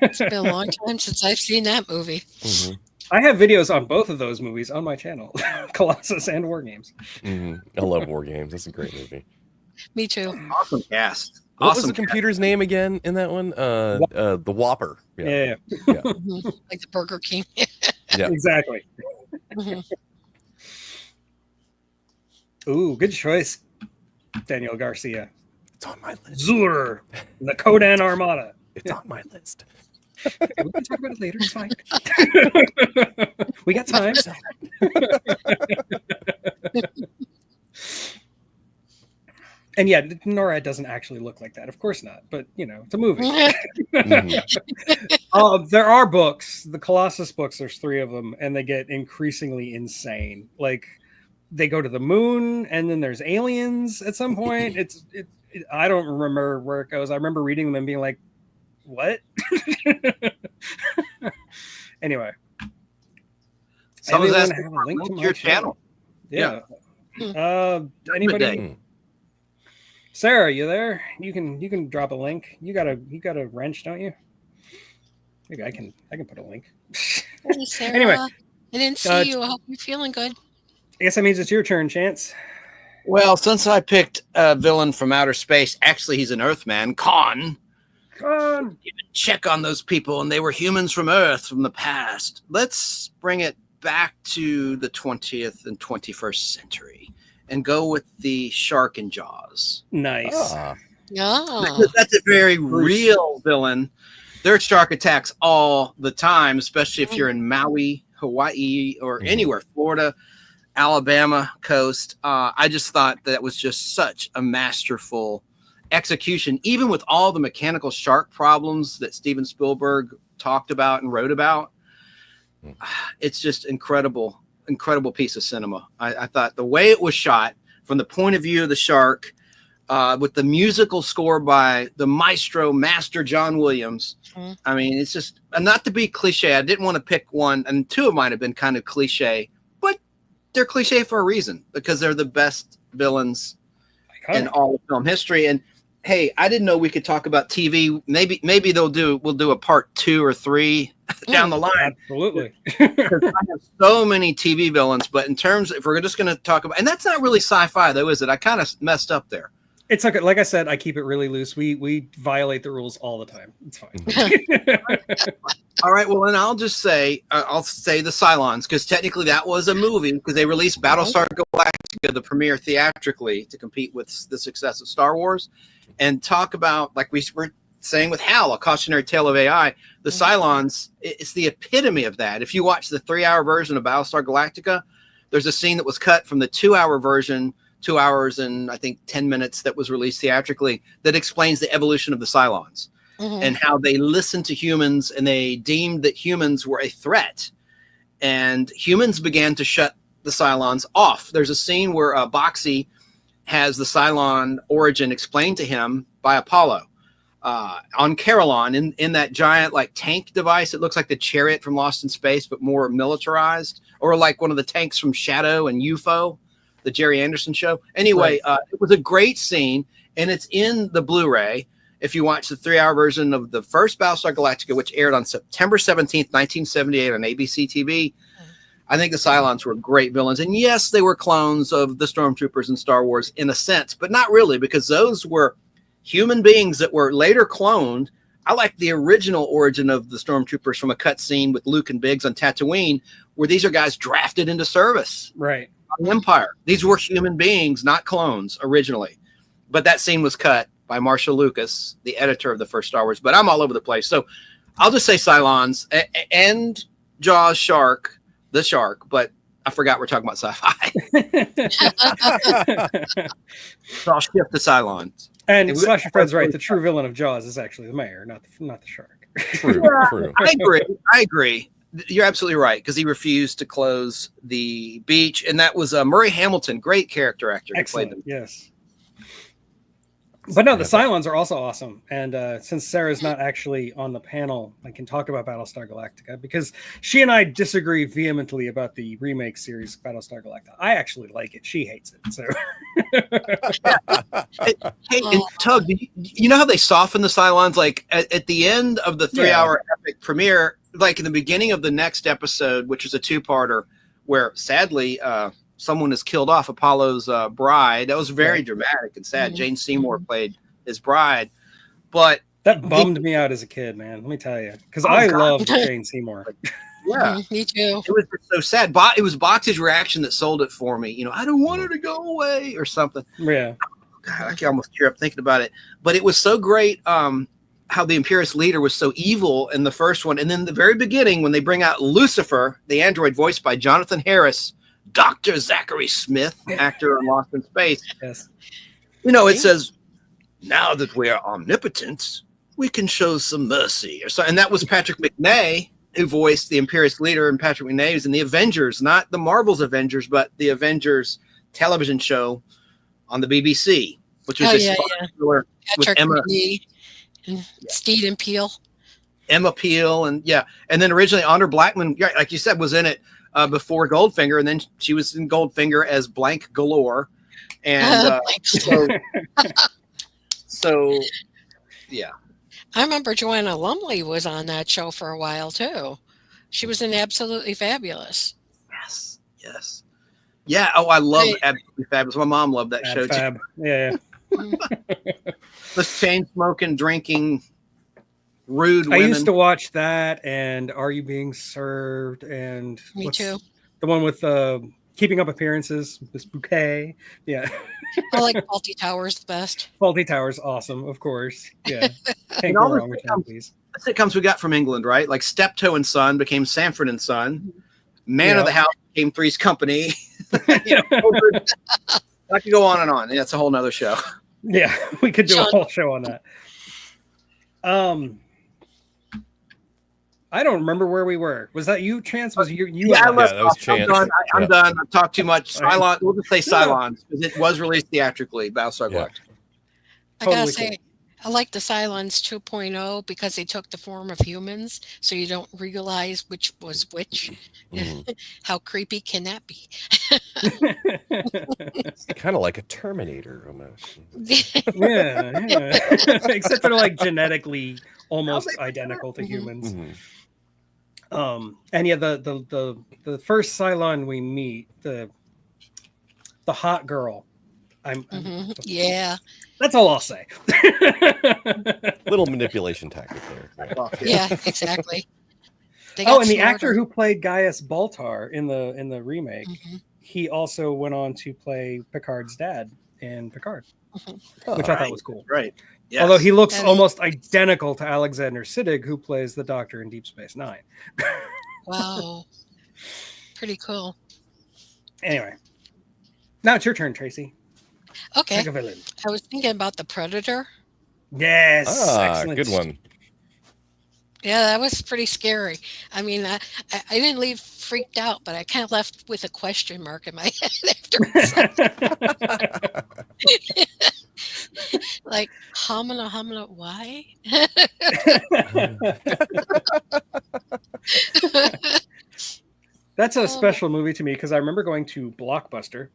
It's been a long time since I've seen that movie. I have videos on both of those movies on my channel, Colossus and War Games. I love War Games. That's a great movie. Me too. Awesome cast. What was the computer's name again in that one? The Whopper. Yeah. Like the Burger King. Yeah, exactly. Ooh, good choice, Daniel Garcia. It's on my list. Zur, the Kodan Armada. It's on my list. Okay, we can talk about it later. It's fine. We got time. And yeah, NORAD doesn't actually look like that. Of course not. But, it's a movie. There are books. The Colossus books, there's 3 of them, and they get increasingly insane. Like, they go to the moon, and then there's aliens at some point. I don't remember where it goes. I remember reading them and being like, what? Anyway. Someone's asking your channel. Yeah. Yeah. Anybody? Day. Sarah, you there? You can drop a link. You got a wrench, don't you? Maybe I can put a link. Hey, Sarah. Anyway, I didn't see you. I hope you're feeling good. I guess that means it's your turn, Chance. Well, since I picked a villain from outer space, actually he's an Earthman, Khan. Check on those people, and they were humans from Earth from the past. Let's bring it back to the 20th and 21st century and go with the shark in Jaws. Nice. Because that's a very real villain. There are shark attacks all the time, especially if you're in Maui, Hawaii, or anywhere, Florida, Alabama coast. I just thought that was just such a masterful execution, even with all the mechanical shark problems that Steven Spielberg talked about and wrote about. It's just incredible piece of cinema. I thought the way it was shot from the point of view of the shark, with the musical score by the master John Williams. I mean, it's just, not to be cliche, I didn't want to pick one, and two of mine have been kind of cliche, but they're cliche for a reason, because they're the best villains in all of film history. And hey, I didn't know we could talk about TV. Maybe we'll do a part 2 or 3 down the line. Absolutely. I have so many TV villains, but in terms, if we're just going to talk about, and that's not really sci-fi though, is it? I kind of messed up there. It's okay. Like I said, I keep it really loose. We violate the rules all the time. It's fine. All right. Well, then I'll just say, I'll say the Cylons, because technically that was a movie, because they released Battlestar Galactica, the premiere, theatrically to compete with the success of Star Wars, and talk about, like we were saying with Hal, A Cautionary Tale of AI, the Cylons, it's the epitome of that. If you watch the 3-hour version of Battlestar Galactica, there's a scene that was cut from the 2-hour version, 2 hours and I think 10 minutes, that was released theatrically, that explains the evolution of the Cylons and how they listened to humans, and they deemed that humans were a threat, and humans began to shut the Cylons off. There's a scene where Boxy has the Cylon origin explained to him by Apollo on Carillon, in that giant like tank device. It looks like the Chariot from Lost in Space, but more militarized, or like one of the tanks from Shadow and UFO, the Jerry Anderson show. Anyway, it was a great scene, and it's in the Blu-ray. If you watch the 3-hour version of the first Battlestar Galactica, which aired on September 17th, 1978 on ABC TV, I think the Cylons were great villains. And yes, they were clones of the Stormtroopers in Star Wars in a sense, but not really, because those were human beings that were later cloned. I like the original origin of the Stormtroopers from a cut scene with Luke and Biggs on Tatooine, where these are guys drafted into service. Right. On the Empire. These were human beings, not clones originally. But that scene was cut by Marshall Lucas, the editor of the first Star Wars. But I'm all over the place. So I'll just say Cylons and Jaws shark, the shark, but I forgot we're talking about sci-fi. So I'll shift to Cylons. And Slasher Fred's right. The true villain of Jaws is actually the mayor, not the shark. True. I agree. You're absolutely right, because he refused to close the beach, and that was Murray Hamilton, great character actor. Excellent. Who played them. Yes. But no, the Cylons are also awesome. And since Sarah's not actually on the panel, I can talk about Battlestar Galactica, because she and I disagree vehemently about the remake series Battlestar Galactica. I actually like it. She hates it. So, hey, and Tug, you know how they soften the Cylons? Like at the end of the 3-hour epic premiere, like in the beginning of the next episode, which is a 2-parter, where sadly someone is killed off, Apollo's bride. That was very dramatic and sad. Jane Seymour played his bride, but that bummed me out as a kid, man. Let me tell you, because I loved Jane Seymour. Yeah, me too. It was so sad. It was Box's reaction that sold it for me. You know, I don't want her to go away or something. Yeah. God, I can almost tear up thinking about it. But it was so great. How the Imperious leader was so evil in the first one, and then the very beginning when they bring out Lucifer, the android voiced by Jonathan Harris, Dr. Zachary Smith, actor on Lost in Space. Yes. You know, it says, now that we are omnipotent, we can show some mercy. Or so, and that was Patrick McNay, who voiced the Imperious leader, and Patrick McNay was in the Avengers, not the Marvel's Avengers, but the Avengers television show on the BBC, which was with Patrick Emma. McNee and Steed and Peel. Emma Peel, and and then originally Honor Blackman, like you said, was in it before Goldfinger, and then she was in Goldfinger as Blank Galore, and so yeah. I remember Joanna Lumley was on that show for a while too. She was in Absolutely Fabulous. Yes. Yeah. Oh, I love Absolutely Fabulous. My mom loved that show Fab. too. Yeah. Let's chain smoking, drinking, rude I women. used to watch that and Are You Being Served? And Me too. The one with Keeping Up Appearances, Miss Bouquet. Yeah. I like Faulty Towers the best. Faulty Towers, awesome, of course. Yeah. Can't And go all the wrong with that, please. sitcoms we got from England, right? Like Steptoe and Son became Sanford and Son. Man of the House became Three's Company. I could go on and on. Yeah, it's a whole nother show. Yeah, we could do a whole show on that. I don't remember where we were. Was that you, Chance? Was you? That was Chance. I'm done. I've talked too much. Cylon. We'll just say Cylons because it was released theatrically. Battlestar Galactica. I gotta say, I like the Cylons 2.0 because they took the form of humans, so you don't realize which was which. How creepy can that be? It's kind of like a Terminator almost. Yeah. Except they're like genetically almost identical to humans. And yeah, the first Cylon we meet, the hot girl. Yeah. That's all I'll say. Little manipulation tactic there. Yeah, exactly. And the actor who played Gaius Baltar in the remake, he also went on to play Picard's dad in Picard, which I thought was cool. Right. Yes. Although he looks almost identical to Alexander Siddig, who plays the Doctor in Deep Space Nine. Wow. Pretty cool. Anyway, now it's your turn, Tracy. Okay. Pick a villain. I was thinking about the Predator. Yes. Excellent. Good one. Yeah, that was pretty scary. I mean, I didn't leave freaked out, but I kind of left with a question mark in my head after. Like, homina, why? That's a special movie to me because I remember going to Blockbuster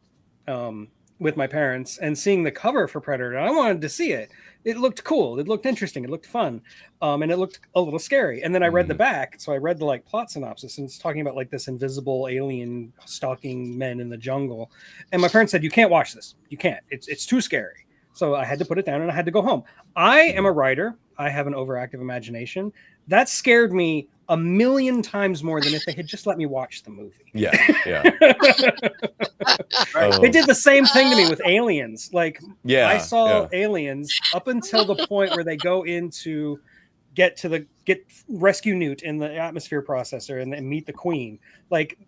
with my parents and seeing the cover for Predator. I wanted to see it. It looked cool. It looked interesting. It looked fun. And it looked a little scary. And then I read the back. So I read the plot synopsis, and it's talking about this invisible alien stalking men in the jungle. And my parents said, you can't watch this. You can't. It's too scary. So I had to put it down and I had to go home. I am a writer. I have an overactive imagination. That scared me 1,000,000 times more than if they had just let me watch the movie. Yeah. They did the same thing to me with Aliens. I saw Aliens up until the point where they go into get rescue Newt in the atmosphere processor and meet the Queen.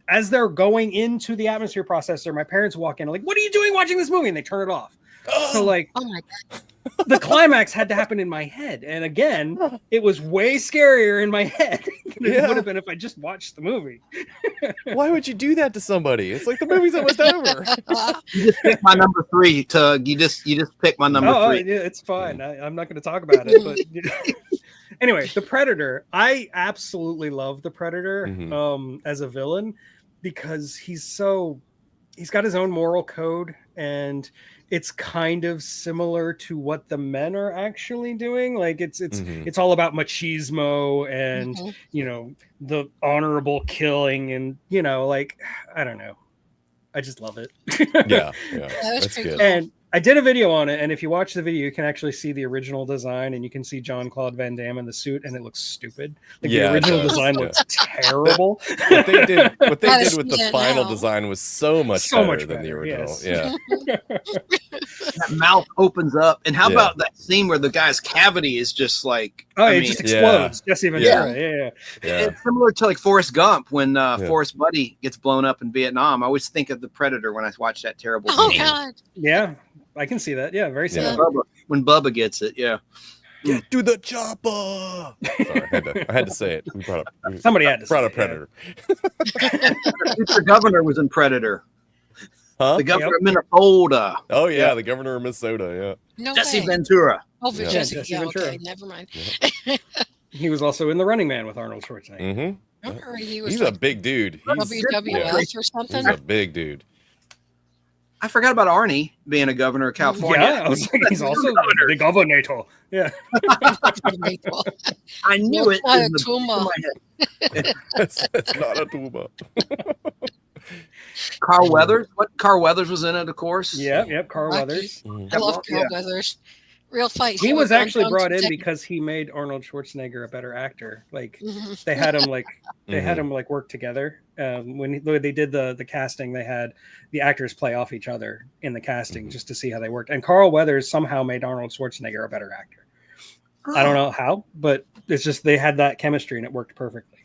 As they're going into the atmosphere processor, my parents walk in what are you doing watching this movie? And they turn it off. So oh my God. The climax had to happen in my head. And again, it was way scarier in my head than it would have been if I just watched the movie. Why would you do that to somebody? It's like the movie's almost over. You just picked my number 3, Tug. You just picked my number 3. Yeah, it's fine. I'm not going to talk about it. But anyway, the Predator. I absolutely love the Predator as a villain because he's got his own moral code, and it's kind of similar to what the men are actually doing. It's all about machismo and the honorable killing, and I don't know. I just love it. Yeah, that's good. Cool. And I did a video on it, and if you watch the video, you can actually see the original design, and you can see Jean-Claude Van Damme in the suit, and it looks stupid. The original design looks terrible. What they did with the final design was so much better than the original. Yes. Yeah. That mouth opens up, and how about that scene where the guy's cavity is just it just explodes. Jesse Ventura. Yeah. It's similar to Forrest Gump when Forrest Buddy gets blown up in Vietnam. I always think of the Predator when I watch that terrible scene. Oh God. Yeah, I can see that. Yeah, very similar. When Bubba gets it, Get to the chopper. Sorry, I had to say it. Somebody had to brought say a Predator. The governor was in Predator. Huh? The governor of Minnesota. Oh yeah, the governor of Minnesota. Yeah. No Jesse way. Ventura. Oh, Yeah. Jesse. Jesse Yeah, Ventura. okay, never mind. He was also in The Running Man with Arnold Schwarzenegger. Mm-hmm. I heard he was He's like a big dude. He's WWF or something. He's a big dude. I forgot about Arnie being a governor of California. Yeah, I was like, he's also the governor. Yeah. I knew No, it. not a in the tumor. back of my head. It's not a tuba. Carl Weathers. What Carl Weathers was in it, of course. Yep. Carl Rocky. Weathers. I love Carl Weathers. Real fight. He was actually down brought to in Texas. because he made Arnold Schwarzenegger a better actor. Like Mhm. they had him work together. When they did the casting, they had the actors play off each other in the casting just to see how they worked. And Carl Weathers somehow made Arnold Schwarzenegger a better actor. I don't know how, but it's just they had that chemistry and it worked perfectly.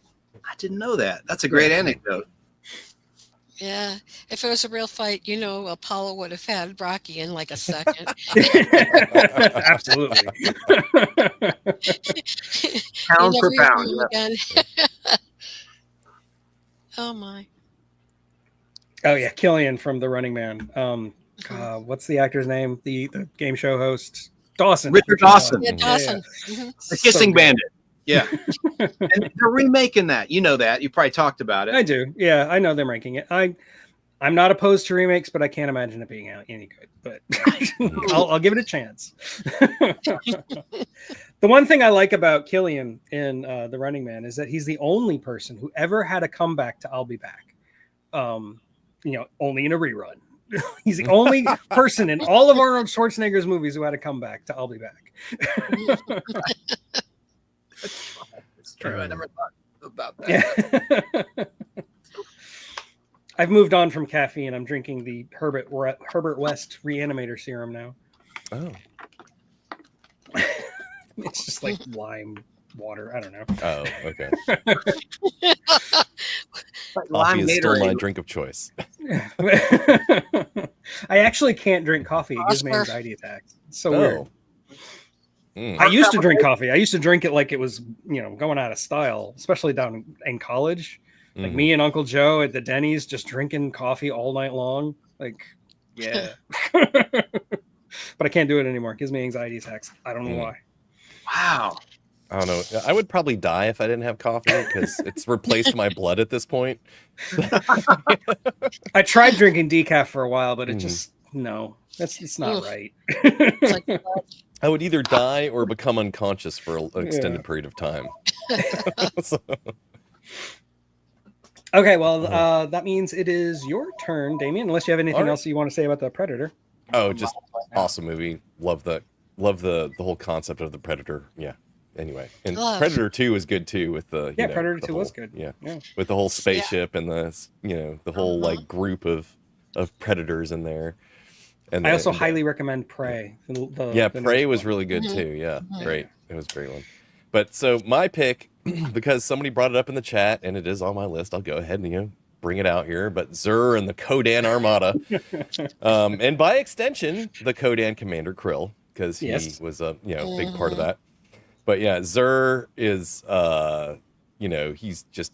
I didn't know that. That's a great anecdote. Yeah, if it was a real fight, Apollo would have had Rocky in like a second. Absolutely. Pound You for never pound. hear him Yeah. again. Oh my! Oh yeah, Killian from The Running Man. What's the actor's name? The game show host Dawson. Richard Dawson. Yeah, Mhm. Dawson. Mhm. The Kissing good. Bandit. Yeah. And they're remaking that. You know that. You probably talked about it. I do. Yeah, I know they're making it. I'm not opposed to remakes, but I can't imagine it being any good. But I'll give it a chance. The one thing I like about Killian in The Running Man is that he's the only person who ever had a comeback to "I'll Be Back." Only in a rerun. He's the only person in all of Arnold Schwarzenegger's movies who had a comeback to "I'll Be Back." It's true. I never thought about that. Yeah. I've moved on from caffeine. I'm drinking the Herbert West Reanimator Serum now. Oh. It's just like lime water. I don't know. Oh, okay. Like Coffee is still my Gatorade. drink of choice. I actually can't drink coffee. It gives me Oscar. anxiety attacks. It's so weird. Oh. Mm. I used to drink coffee. I used to drink it like it was, going out of style, especially down in college. Like Mhm. me and Uncle Joe at the Denny's just drinking coffee all night long. Like, yeah. But I can't do it anymore. It gives me anxiety attacks. I don't know why. Wow. I don't know. I would probably die if I didn't have coffee because it's replaced my blood at this point. I tried drinking decaf for a while, but it Mhm. just, no, it's not Ugh. right. It's like I would either die or become unconscious for an extended period of time. So- Okay, well, that means it is your turn, Damien, unless you have anything All right. else you want to say about the Predator. oh, just awesome movie. Love the whole concept of the Predator. Yeah. Anyway, and Love. Predator 2 is good too with the Yeah, the Predator 2 whole- was good. Yeah, Yeah. with the whole spaceship and the the whole like group of predators in there. And I the- also the- highly recommend Prey. Yeah, the Prey newest was one. really good Mhm. too. Yeah, Mhm. great. It was a great one. But so my pick, because somebody brought it up in the chat and it is on my list, I'll go ahead and bring it out here. But Zur and the Kodan Armada, and by extension, the Kodan Commander Krill, because he Yes. was a big part of that. But yeah, Zur is he's just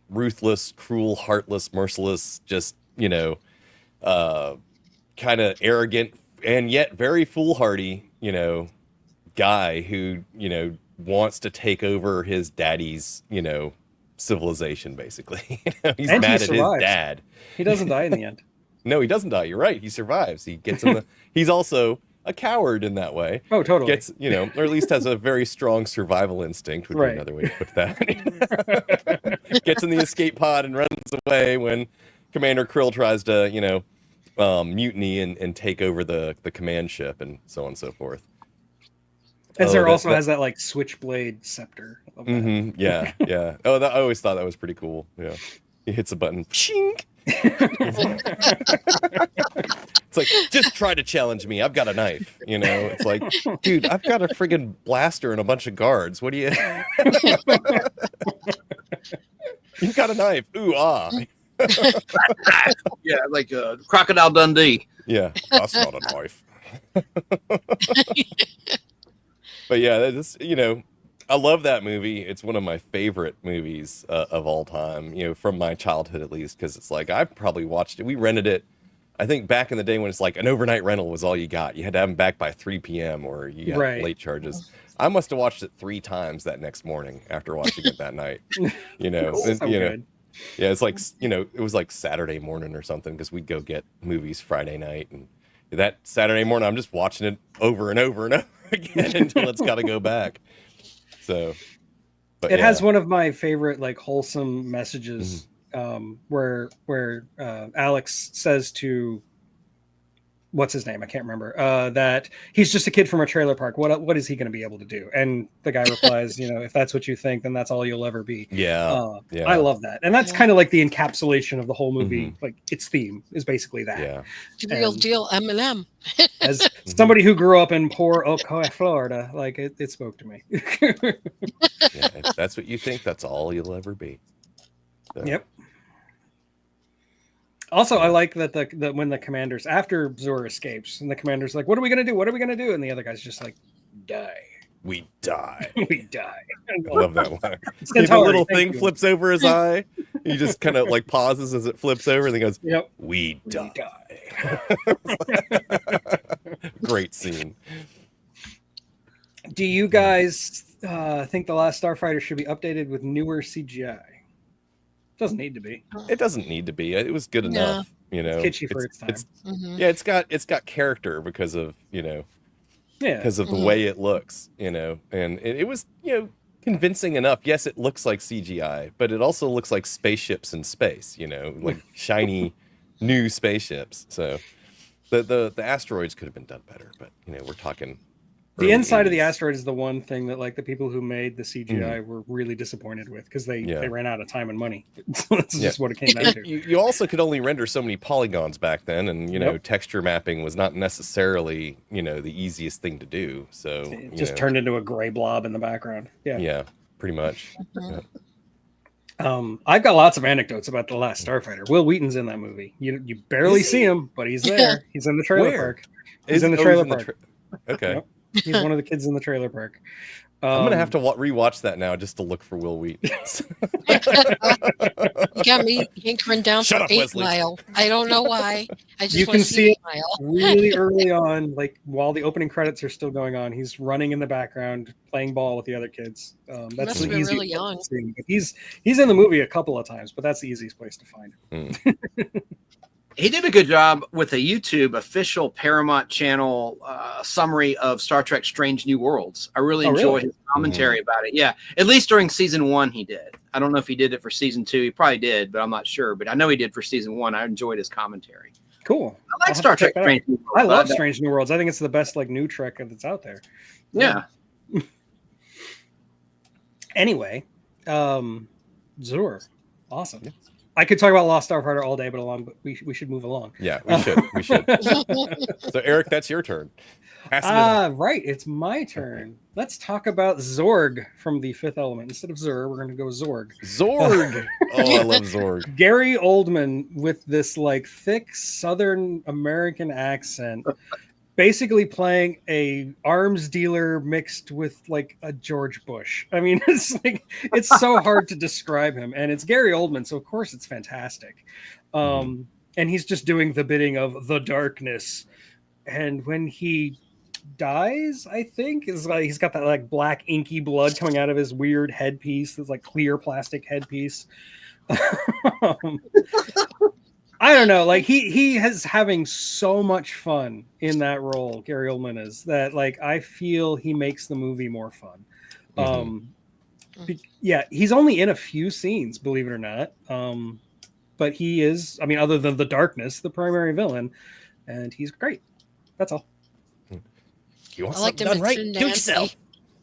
ruthless, cruel, heartless, merciless, just kind of arrogant and yet very foolhardy, guy who, wants to take over his daddy's, civilization, basically. He's And he mad at his survives. dad. He doesn't die in the end. No, he doesn't die. You're right. He survives. He gets in the. He's also a coward in that way. Oh, totally. Gets, or at least has a very strong survival instinct, would Right. be another way to put that. Gets in the escape pod and runs away when Commander Krill tries to, mutiny and take over the command ship and so on and so forth. And Oh, Zer that- also that- has that like switchblade scepter. I love that. Mm-hmm. Yeah, yeah. Oh, I always thought that was pretty cool. Yeah, he hits a button. Shink. It's like, just try to challenge me. I've got a knife. It's like, dude, I've got a friggin' blaster and a bunch of guards. What do you? You've got a knife. Ooh, ah. Yeah, like Crocodile Dundee. Yeah, that's not a knife. But yeah, this, I love that movie. It's one of my favorite movies of all time, from my childhood at least, because it's like, I probably watched it. We rented it, I think, back in the day when it's like an overnight rental was all you got. You had to have them back by 3 p.m. or you got Right. late charges. I must have watched it 3 times that next morning after watching it that night. You know, So good. yeah, it's like, it was like Saturday morning or something because we'd go get movies Friday night, and that Saturday morning I'm just watching it over and over and over again until it's got to go back. So, but it has one of my favorite like wholesome messages, where Alex says to, what's his name? I can't remember. That he's just a kid from a trailer park. What is he going to be able to do? And the guy replies, if that's what you think, then that's all you'll ever be. Yeah. I love that. And that's kind of like the encapsulation of the whole movie. Like its theme is basically that. Yeah. The real deal, Eminem. As somebody who grew up in poor Ocoee, Florida, like it spoke to me. Yeah, if that's what you think, that's all you'll ever be. So. Yep. Also, I like that when the commander's, after Zor escapes, and the commander's like, "What are we gonna do? What are we gonna do?" And the other guy's just like, "Die." We die. We die. I love that one. The little thing flips over his eye. He just kind of like pauses as it flips over, and then goes, "Yep, we die." Great scene. Do you guys think The Last Starfighter should be updated with newer CGI? Doesn't need to be. It doesn't need to be. It was good enough. It's kitschy for its time. Yeah, it's got character because of because of the way it looks, and it was convincing enough. Yes, it looks like CGI, but it also looks like spaceships in space. Like shiny new spaceships. So the asteroids could have been done better, but we're talking. The inside of the asteroid is the one thing that like the people who made the CGI were really disappointed with because they ran out of time and money. That's just what it came down to. You also could only render so many polygons back then, and texture mapping was not necessarily the easiest thing to do. So it just turned into a gray blob in the background. Yeah, pretty much. I've got lots of anecdotes about The Last Starfighter. Will Wheaton's in that movie. You barely see him, but he's there. He's in the trailer park. He's in the trailer park. Okay. Yep. He's one of the kids in the trailer park. I'm gonna have to rewatch that now just to look for Will Wheaton. You got me hankering down for 8 Mile. I don't know why. I just can see it Mile. really early on, like while the opening credits are still going on. He's running in the background, playing ball with the other kids. That's the easiest really young. He's in the movie a couple of times, but that's the easiest place to find him. He did a good job with a YouTube official Paramount Channel summary of Star Trek Strange New Worlds. I really enjoyed his commentary about it. Yeah, at least during season 1 he did. I don't know if he did it for season 2. He probably did, but I'm not sure. But I know he did for season 1. I enjoyed his commentary. Cool. I like Star Trek Strange New Worlds. I love Strange New Worlds. I think it's the best like new Trek that's out there. Yeah. Anyway, Zur. Awesome. Yeah. I could talk about Lost Starfighter all day, but we should move along. Yeah, we should. We should. So, Eric, that's your turn. Right. It's my turn. Let's talk about Zorg from The Fifth Element. Instead of Zur, we're going to go Zorg. Zorg. Oh, I love Zorg. Gary Oldman with this like thick Southern American accent, basically playing a arms dealer mixed with like a George Bush. I mean, it's so hard to describe him, and it's Gary Oldman, so of course it's fantastic. And he's just doing the bidding of the darkness. And when he dies, I think is like he's got that like black inky blood coming out of his weird headpiece, this like clear plastic headpiece. I don't know, like he is having so much fun in that role. Gary Oldman is that like I feel he makes the movie more fun. Yeah, he's only in a few scenes, believe it or not. But he is, I mean, other than the darkness, the primary villain, and he's great. That's all. You want something done right? Do it yourself.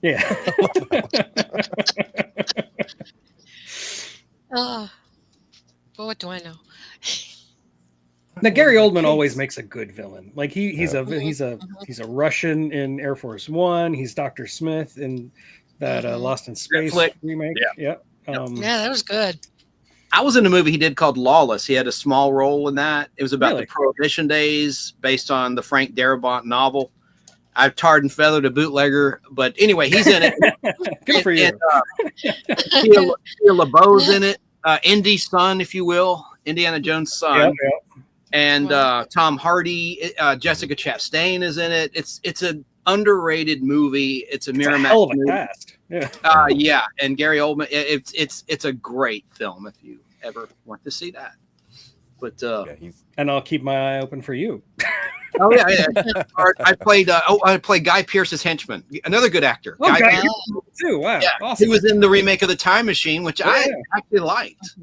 Yeah. But what do I know? Now Gary Oldman always makes a good villain. Like he's a Russian in Air Force One. He's Dr. Smith in that Lost in Space remake. Yeah, that was good. I was in a movie he did called Lawless. He had a small role in that. It was about the Prohibition days, based on the Frank Darabont novel. I've tarred and feathered a bootlegger, but anyway, he's in it. Good for you. Tia LeBeau's in it. Indy's son, if you will, Indiana Jones' son. And Tom Hardy, Jessica Chastain is in it. It's a underrated movie. It's a It's a Miramax hell of a movie. cast. Yeah. Yeah, and Gary Oldman. It's a great film if you ever want to see that. But And I'll keep my eye open for you. oh yeah. I played Guy Pearce's henchman, another good actor. Oh, Guy Guy Pearce. Pearce too. Wow. Yeah, Awesome. he was in the remake of The Time Machine, which I Yeah. actually liked.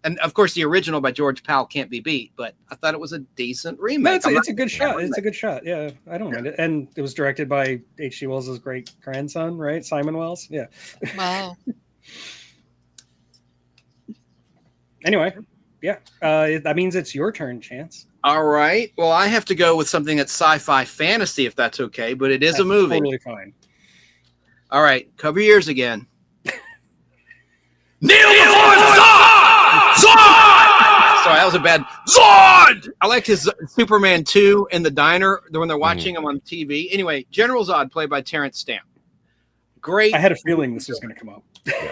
And of course, the original by George Powell can't be beat, but I thought it was a decent remake. No, it's a good shot. It's a good shot. Yeah, I don't mind it. And it was directed by H.G. Wells' great grandson, right? Simon Wells. Yeah. Wow. Anyway, yeah. That means it's your turn, Chance. All right. Well, I have to go with something that's sci-fi fantasy, if that's okay, but it is That's a movie. Totally fine. All right. Cover your ears again. Kneel before Zod! Zod! Sorry, that was a bad Zod! I like his Superman 2 in the diner when they're watching him on TV. Anyway, General Zod, played by Terrence Stamp. Great. I had a feeling this was going to come up.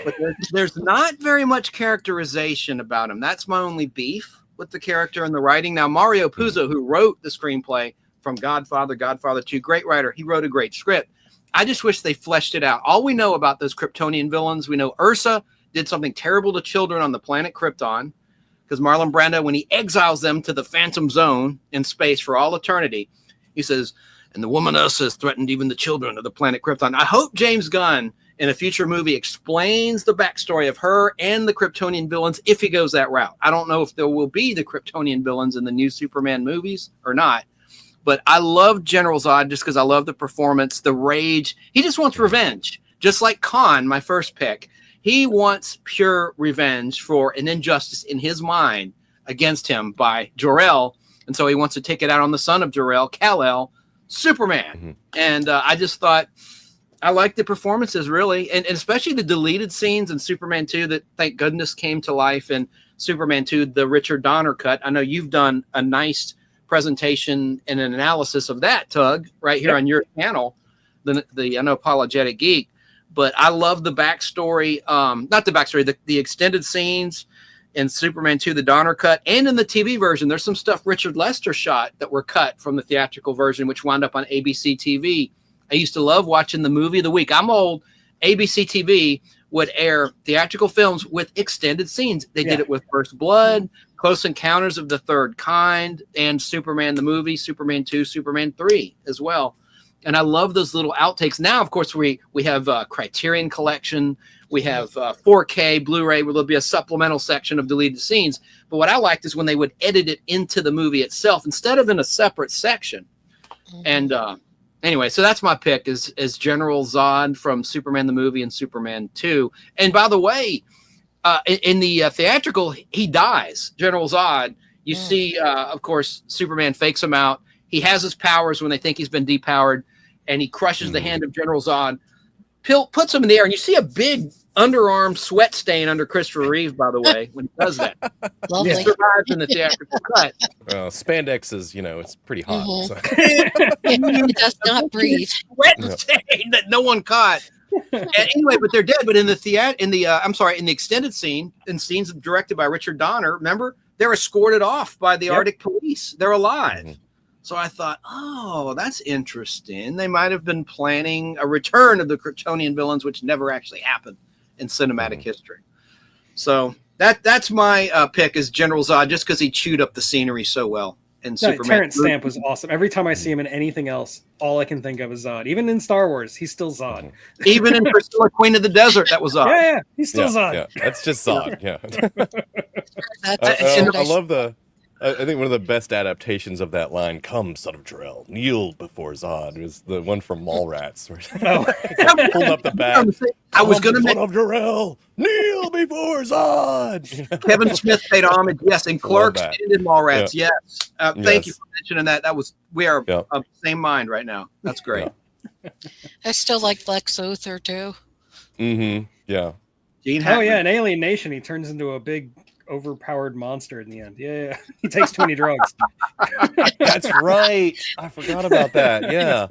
But there's not very much characterization about him. That's my only beef with the character and the writing. Now, Mario Puzo, who wrote the screenplay from Godfather 2, great writer. He wrote a great script. I just wish they fleshed it out. All we know about those Kryptonian villains, we know Ursa did something terrible to children on the planet Krypton, because Marlon Brando, when he exiles them to the Phantom Zone in space for all eternity, he says, and the woman Ursa has threatened even the children of the planet Krypton. I hope James Gunn in a future movie explains the backstory of her and the Kryptonian villains if he goes that route. I don't know if there will be the Kryptonian villains in the new Superman movies or not, but I love General Zod just because I love the performance, the rage. He just wants revenge, just like Khan, my first pick. He wants pure revenge for an injustice in his mind against him by Jor-El, and so he wants to take it out on the son of Jor-El, Kal-El, Superman. And I just thought, I like the performances, really, and especially the deleted scenes in Superman 2 that, thank goodness, came to life in Superman 2, the Richard Donner cut. I know you've done a nice presentation and an analysis of that, Tug, right here on your channel, the Unapologetic Geek. But I love the backstory, not the backstory, the extended scenes in Superman 2, the Donner cut, and in the TV version. There's some stuff Richard Lester shot that were cut from the theatrical version, which wound up on ABC TV. I used to love watching the movie of the week. I'm old. ABC TV would air theatrical films with extended scenes. They did it with First Blood, Close Encounters of the Third Kind, and Superman the movie, Superman 2, Superman 3 as well. And I love those little outtakes. Now, of course, we have a Criterion Collection. We have 4K Blu-ray where there'll be a supplemental section of deleted scenes. But what I liked is when they would edit it into the movie itself instead of in a separate section. And anyway, so that's my pick is General Zod from Superman the movie and Superman 2. And by the way, in the theatrical, he dies. General Zod. You see, of course, Superman fakes him out. He has his powers when they think he's been depowered, and he crushes the hand of General Zod, puts him in the air, and you see a big underarm sweat stain under Christopher Reeve, by the way, when he does that. Lovely. He survives in the theatrical cut. Spandex is, it's pretty hot. So. It does not breathe. Sweat stain that no one caught. And anyway, but they're dead. But in the extended scene, in scenes directed by Richard Donner, remember, they're escorted off by the Arctic police. They're alive. So I thought, oh, that's interesting. They might have been planning a return of the Kryptonian villains, which never actually happened in cinematic history. So that's my pick is General Zod, just because he chewed up the scenery so well in Superman. Terrence Stamp was awesome. Every time I see him in anything else, all I can think of is Zod. Even in Star Wars, he's still Zod. Even in Priscilla, Queen of the Desert, that was Zod. Yeah, he's still Zod. Yeah, that's just Zod. Yeah. That's I love I think one of the best adaptations of that line, "Come, son of Jor-El, kneel before Zod," was the one from Mallrats. Where it's pulling up the back. I was going to son of Jor-El, kneel before Zod. Kevin Smith paid homage, yes, in Clerks and in Mallrats, yes. Thank you for mentioning that. We are of the same mind right now. That's great. I still like Lex Luthor too. Yeah. Gene Oh yeah, in Alien Nation, he turns into a big overpowered monster in the end. Yeah. He takes 20 drugs. That's right. I forgot about that. Yeah.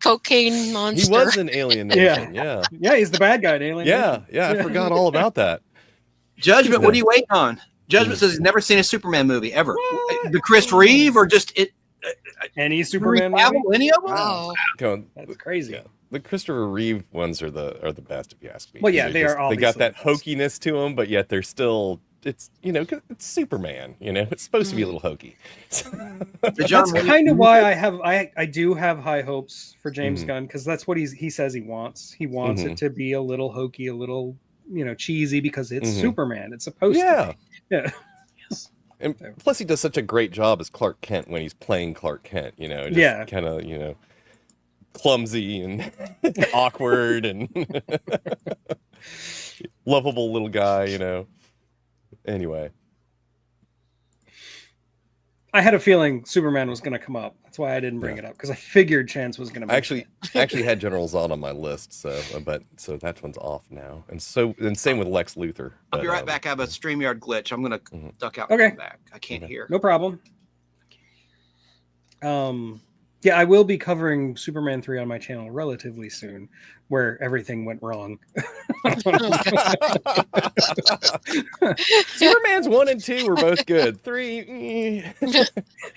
Cocaine monster. He was in Alien Nation. Yeah. Yeah, he's the bad guy in Alien Nation. Yeah. I forgot all about that. Judgment, what are you waiting on? Judgment says he's never seen a Superman movie ever. The Chris Reeve or just it? Any Superman Henry movie? Cavill, any of them? Wow. Oh, Going, That's crazy. yeah, the Christopher Reeve ones are the best, if you ask me. Well, yeah, They're they are They got that obviously the best. hokiness to them, but yet they're still. It's 'cause it's Superman. It's supposed to be a little hokey. The John That's Williams kind of movie? why I do have high hopes for James Mhm. Gunn, because that's what he says he wants. He wants it to be a little hokey, a little cheesy, because it's Mhm. Superman. It's supposed Yeah. to be. Yeah. And plus, he does such a great job as Clark Kent when he's playing Clark Kent. Just Yeah. kind of clumsy and awkward and lovable little guy. Anyway, I had a feeling Superman was going to come up. That's why I didn't bring it up, because I figured Chance was going to. I actually had General Zod on my list, so that one's off now. And same with Lex Luthor. I'll be but, right back. I have a StreamYard glitch. I'm gonna duck out Okay. and come back. I can't hear. No problem. Yeah, I will be covering Superman 3 on my channel relatively soon, where everything went wrong. Superman's 1 and 2 were both good. 3,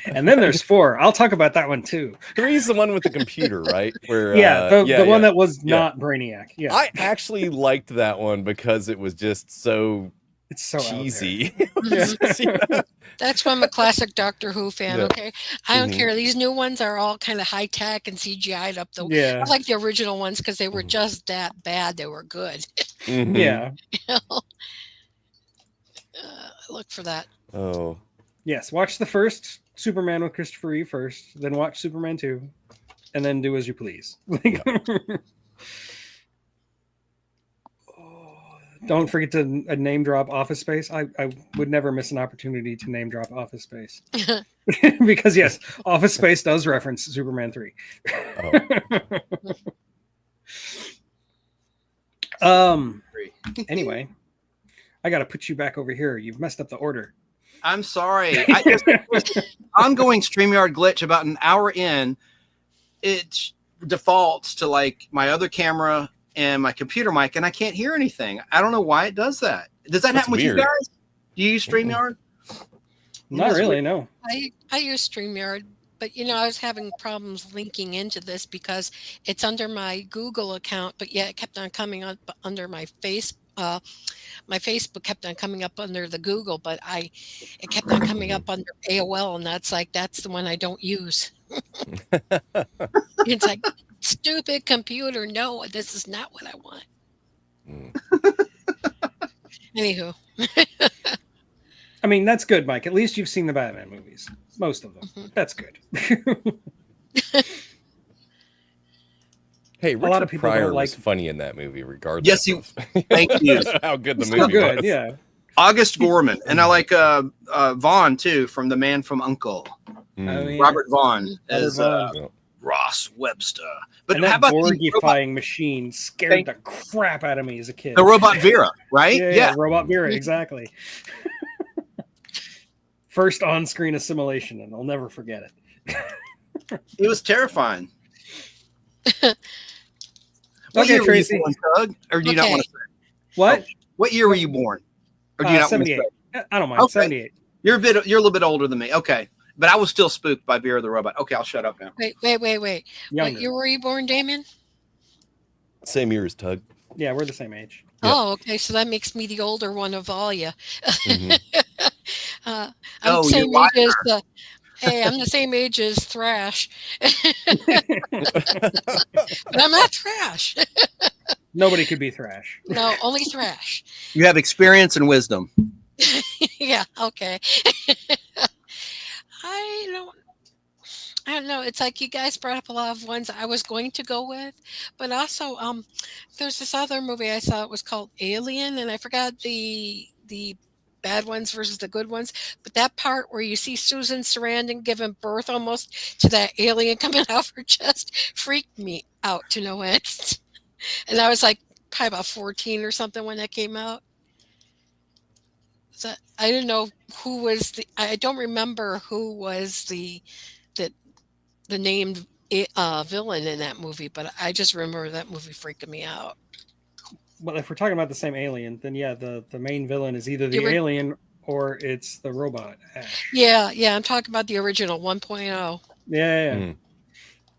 And then there's 4. I'll talk about that one too. 3 is the one with the computer, right? Where the one that was not Brainiac. Yeah, I actually liked that one because it was just so it's so out there. cheesy. that's why I'm a classic Doctor Who fan. Yeah. Okay, I don't Mhm. care. These new ones are all kind of high tech and CGI'd up. Though Yeah, I like the original ones because they were just that bad. They were good. Mhm. yeah. Look for that. Oh. Yes, watch the first Superman with Christopher Reeve first, then watch Superman 2, and then do as you please. Don't forget to name drop Office Space. I would never miss an opportunity to name drop Office Space. Because yes, Office Space does reference Superman 3. Oh. Anyway, I got to put you back over here. You've messed up the order. I'm sorry. Ongoing StreamYard glitch. About an hour in, it defaults to like my other camera and my computer mic, and I can't hear anything. I don't know why it does that. Does that happen with weird. you guys? Do you use StreamYard? Not really, no. I use StreamYard, but I was having problems linking into this because it's under my Google account, but yeah, it kept on coming up under my my Facebook kept on coming up under the Google, but it kept on coming up under AOL, and that's the one I don't use. It's like, stupid computer, no, this is not what I want. Anywho. I mean, that's good, Mike. At least you've seen the Batman movies. Most of them. Mhm. That's good. Hey, lot of Richard people Pryor don't was like- funny in that movie, regardless. Yes, thank you. of how good the So movie good, was. yeah. August Gorman, and I like Vaughn too, from The Man from U.N.C.L.E. Mm. I mean, Robert Vaughn as Vaughn. Ross Webster. But and how that about the Borgifying machine scared the crap out of me as a kid. robot Vera, right? Yeah, Robot Vera, exactly. First on-screen assimilation, and I'll never forget it. It was terrifying. Okay, year were you Tracy. born, Doug? Or do you not Okay. want to say? What? What year were you born? Or do you not want to 78. say? I don't mind. Okay. 78. You're a little bit older than me. Okay. But I was still spooked by Vera the robot. Okay, I'll shut up now. Wait. What Younger. year were you born, Damien? Same year as Tug. Yeah, we're the same age. Yep. Oh, okay. So that makes me the older one of all you. Mhm. I'm Oh, the same you're age as hey, I'm the same age as Thrash. But I'm not Thrash. Nobody could be Thrash. No, only Thrash. You have experience and wisdom. Yeah, okay. I don't know. It's like you guys brought up a lot of ones I was going to go with, but also there's this other movie I saw. It was called Alien, and I forgot the bad ones versus the good ones. But that part where you see Susan Sarandon giving birth almost to that alien coming out of her chest freaked me out to no end. And I was like probably about 14 or something when that came out. So I didn't know who was I don't remember who was the named villain in that movie, but I just remember that movie freaking me out. Well, if we're talking about the same alien, then yeah, the main villain is either the alien or it's the robot. Ash. Yeah, I'm talking about the original 1.0. Yeah. Mm.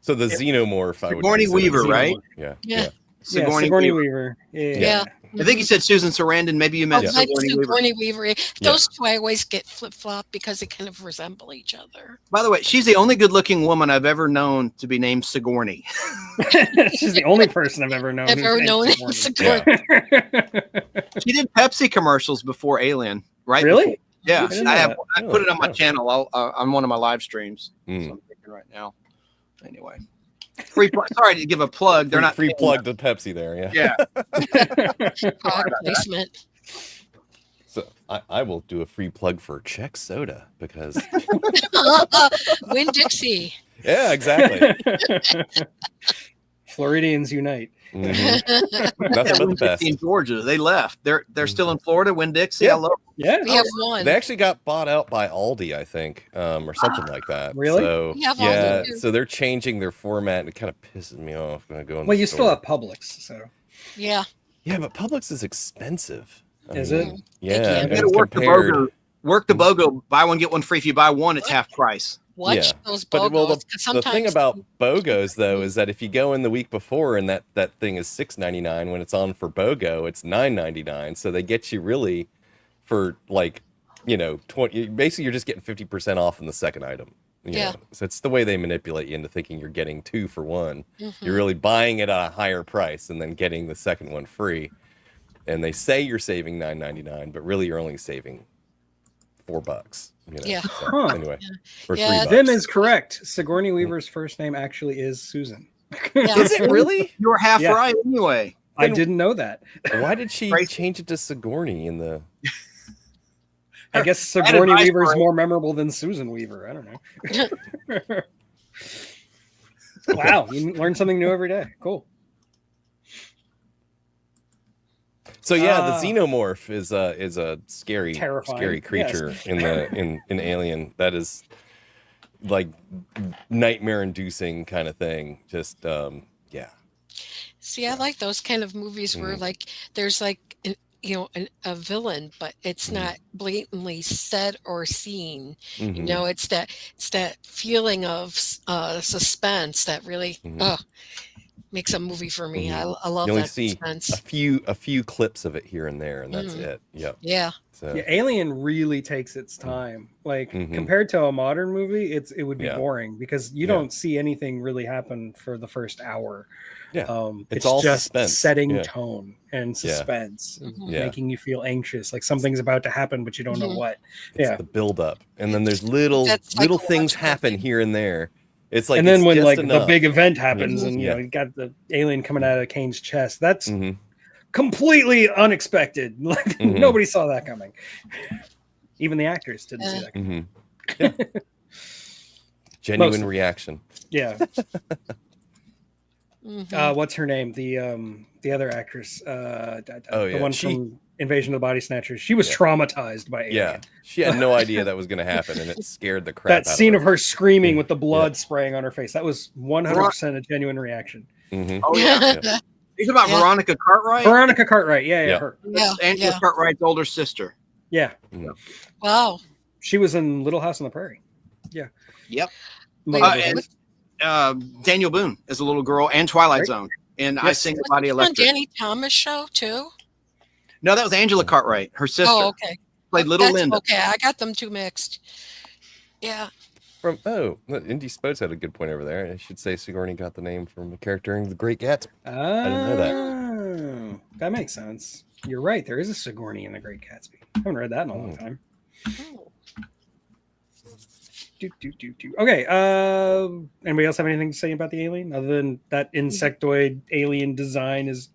So the xenomorph, I would Sigourney consider Weaver, the right? xenomorph. Yeah. Yeah. Sigourney Weaver. Yeah. I think you said Susan Sarandon. Maybe you Oh, meant like Sigourney Weaver. Sigourney Weaver. Those two I always get flip-flop because they kind of resemble each other. By the way, she's the only good-looking woman I've ever known to be named Sigourney. She's the only person I've ever known. Sigourney. She did Pepsi commercials before Alien, right? Really? Yeah, I didn't I know put it on my channel on one of my live streams. Mm. So I'm thinking right now. Anyway, sorry to give a plug. They're not free paying plug us. to Pepsi there. Yeah. Yeah. Product placement. So I will do a free plug for Czech soda because Win Dixie. yeah, exactly. Floridians unite. Mhm. Nothing but the best. In Georgia, they left. They're still in Florida. Win Dixie. Yeah. I love. Yeah. We have one. They actually got bought out by Aldi, I think, or something like that. Really? So We have yeah, Aldi, too. so they're changing their format, and it kind of pisses me off when I go in. Well, the you store. still have Publix, so Yeah. Yeah, but Publix is expensive. Is it? Yeah, can and be. You gotta work compared- the BOGO. Work the BOGO. Buy one get one free. If you buy one, it's half price. Watch Yeah. those But BOGOs. well, 'cause the sometimes thing about BOGOs though is that if you go in the week before and that thing is $6.99, when it's on for BOGO, it's $9.99. So they get you really for like, 20. Basically, you're just getting 50% off in the second item. Yeah. So it's the way they manipulate you into thinking you're getting 2 for 1. Mhm. You're really buying it at a higher price and then getting the second one free. And they say you're saving $9.99, but really you're only saving $4. Yeah. So, Huh. anyway, or Yeah, $3. Vim is correct. Sigourney Weaver's first name actually is Susan. Yeah. Is it really? You were half Yeah. right anyway. I didn't know that. Why did she Tracy. change it to Sigourney in the? I guess Bad Sigourney advice, Weaver is Brian. more memorable than Susan Weaver. I don't know. Wow, you learn something new every day. Cool. So yeah, Ah. the xenomorph is a scary, Terrifying, scary creature in Alien. That is like nightmare-inducing kind of thing. Just yeah. See, I like those kind of movies where like there's like a villain, but it's not blatantly said or seen. Mhm. It's that feeling of suspense that really makes a movie for me. I love You only that see suspense. a few clips of it here and there, and that's it. Yep. Yeah. So Yeah, Alien really takes its time. Like Mhm. compared to a modern movie, it would be Yeah. boring because you Yeah. don't see anything really happen for the first hour. Yeah. It's all just suspense. setting Yeah. tone and suspense, Yeah. making you feel anxious, like something's about to happen, but you don't know what. it's Yeah. the build up, and then there's little That's things psychological happen thing. here and there. It's like And then it's when just like enough. the big event happens, and Yeah. you got the alien coming out of Kane's chest, that's Mhm. completely unexpected. Like Mhm. nobody saw that coming. Even the actors didn't see that coming. Yeah. Genuine Mostly. reaction. Yeah. Mhm. What's her name? The other actress. Oh, The yeah. one from Invasion of the Body Snatchers. She was traumatized by Alien. Yeah, she had no idea that was going to happen, and it scared the crap That out scene of of her screaming with the blood Yeah. spraying on her face. That was 100% a genuine reaction. Mhm. Oh yeah. Yeah. He's about Yeah. Veronica Cartwright. Veronica Cartwright. Yeah, Yeah. her. Yeah, That's Angela yeah. Cartwright's older sister. Yeah. Wow. She was in Little House on the Prairie. Yeah. Yep. Among Wait, other and- things. Daniel Boone as a little girl and Twilight Right. Zone. And I Yes. Sing the Was Body it on Electric. Danny Thomas show too? No, that was Angela Cartwright. Her sister Oh, okay. played Little That's Linda. okay. I got them two mixed. Yeah. Indy Spodes had a good point over there. I should say Sigourney got the name from a character in The Great Gatsby. Oh, didn't know that makes sense. You're right. There is a Sigourney in The Great Gatsby. I haven't read that in a long time. Oh. Okay. Anybody else have anything to say about the alien other than that insectoid alien design is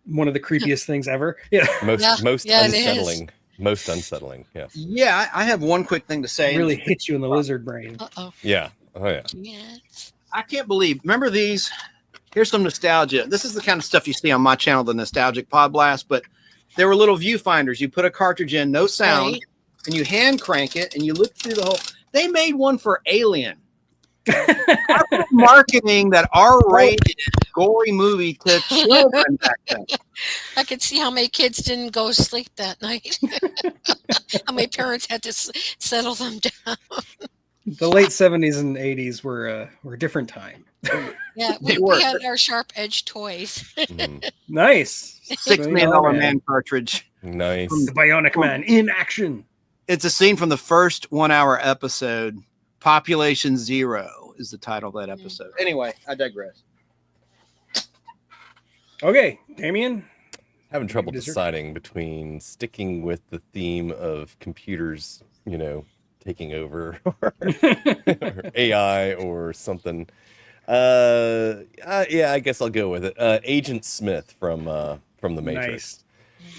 one of the creepiest things ever? Yeah. Most Yeah, it is. unsettling. Most unsettling. Yeah. Yeah, I have one quick thing to say. It really hits you in the lizard brain. Uh-oh. Yeah. Oh yeah. Yes. I can't believe. Remember these? Here's some nostalgia. This is the kind of stuff you see on my channel, the Nostalgic Podblast. But there were little viewfinders. You put a cartridge in, no sound, Right. and you hand crank it, and you look through the whole. They made one for Alien. Marketing that R-rated gory movie to children back then. I could see how many kids didn't go to sleep that night. How many parents had to settle them down. The late 70s and 80s were a different time. Yeah, They we were. had our sharp edge toys. Mhm. Nice. $6 million $6 man cartridge. Nice. The Bionic Man in action. It's a scene from the first 1 hour episode. Population Zero is the title of that episode. Anyway, I digress. Okay, Damien. Having trouble Dessert? deciding between sticking with the theme of computers, taking over, or AI or something. Yeah, I guess I'll go with it. Agent Smith from the Matrix.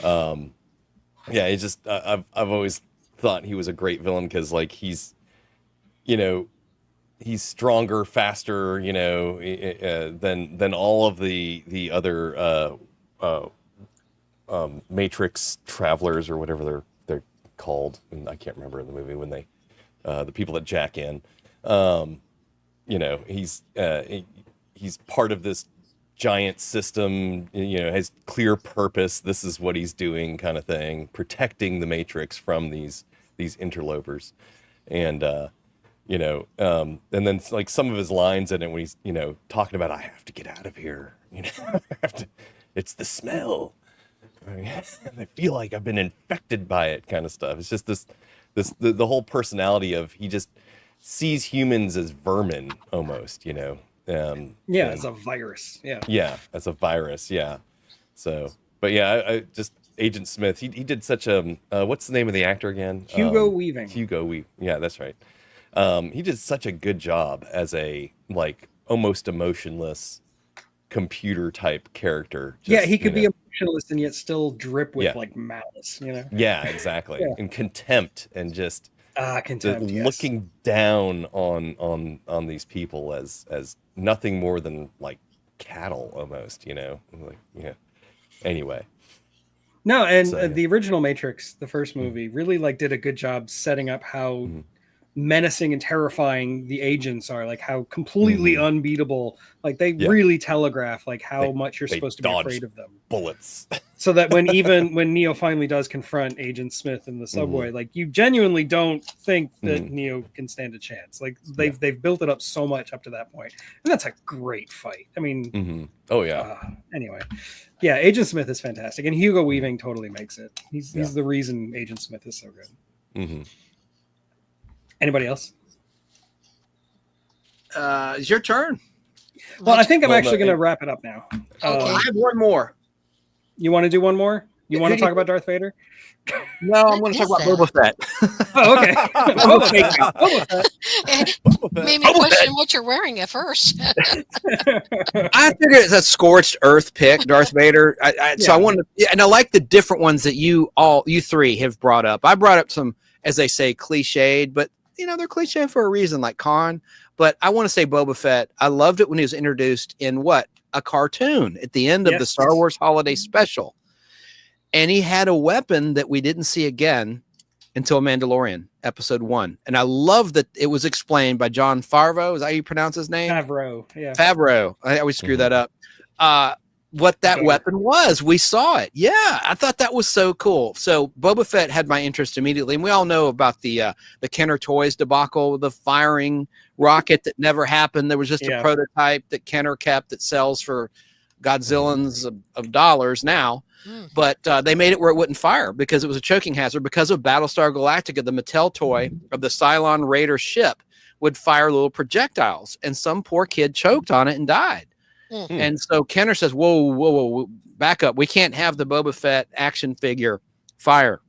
Nice. Yeah, it's just I've always thought he was a great villain because like he's stronger, faster, than all of the other Matrix travelers or whatever they're called. And I can't remember in the movie when they the people that jack in. He's part of this giant system, has clear purpose. This is what he's doing, kind of thing, protecting the Matrix from these interlopers. And and then like some of his lines in it when he's talking about, I have to get out of here, it's the smell. I feel like I've been infected by it, kind of stuff. It's just the whole personality of he just sees humans as vermin almost, As a virus. Yeah, as a virus. Yeah. So, but yeah, I just Agent Smith. He did such a what's the name of the actor again? Hugo Weaving. Hugo Weaving. Yeah, that's right. He did such a good job as a like almost emotionless computer type character. Just, he could be emotionless and yet still drip with like malice. Yeah, exactly. And contempt and just contempt. Looking down on these people as nothing more than like cattle almost. Anyway. No, and the original Matrix, the first movie, really like did a good job setting up how menacing and terrifying the agents are, like how completely unbeatable. Like they really telegraph like how much you're supposed to be afraid of them. Bullets. So that when Neo finally does confront Agent Smith in the subway, like you genuinely don't think that Neo can stand a chance. Like they've built it up so much up to that point, and that's a great fight. I mean, oh yeah. Anyway, yeah, Agent Smith is fantastic, and Hugo Weaving totally makes it. He's the reason Agent Smith is so good. Anybody else? It's your turn. Well, I think I'm actually going to wrap it up now. I have one more. You want to do one more? You want to talk about Darth Vader? No, I'm going to talk about Boba Fett. Oh, okay. Boba Fett. Made me question what you're wearing at first. I figured it's a scorched earth pick, Darth Vader. So I wanted to, and I like the different ones that you three have brought up. I brought up some, as they say, cliched, but they're cliche for a reason, like Khan. But I want to say Boba Fett. I loved it when he was introduced in a cartoon at the end of the Star Wars Holiday Special. And he had a weapon that we didn't see again until Mandalorian Episode 1. And I love that it was explained by Jon Favreau. Is that how you pronounce his name? Favreau. Yeah. Favreau. I always screw that up. What that weapon was. We saw it. Yeah, I thought that was so cool. So Boba Fett had my interest immediately. And we all know about the Kenner Toys debacle, the firing rocket that never happened. There was just a prototype that Kenner kept that sells for Godzillions of dollars now. But they made it where it wouldn't fire because it was a choking hazard. Because of Battlestar Galactica, the Mattel toy of the Cylon Raider ship would fire little projectiles. And some poor kid choked on it and died. And so Kenner says, whoa, back up. We can't have the Boba Fett action figure fire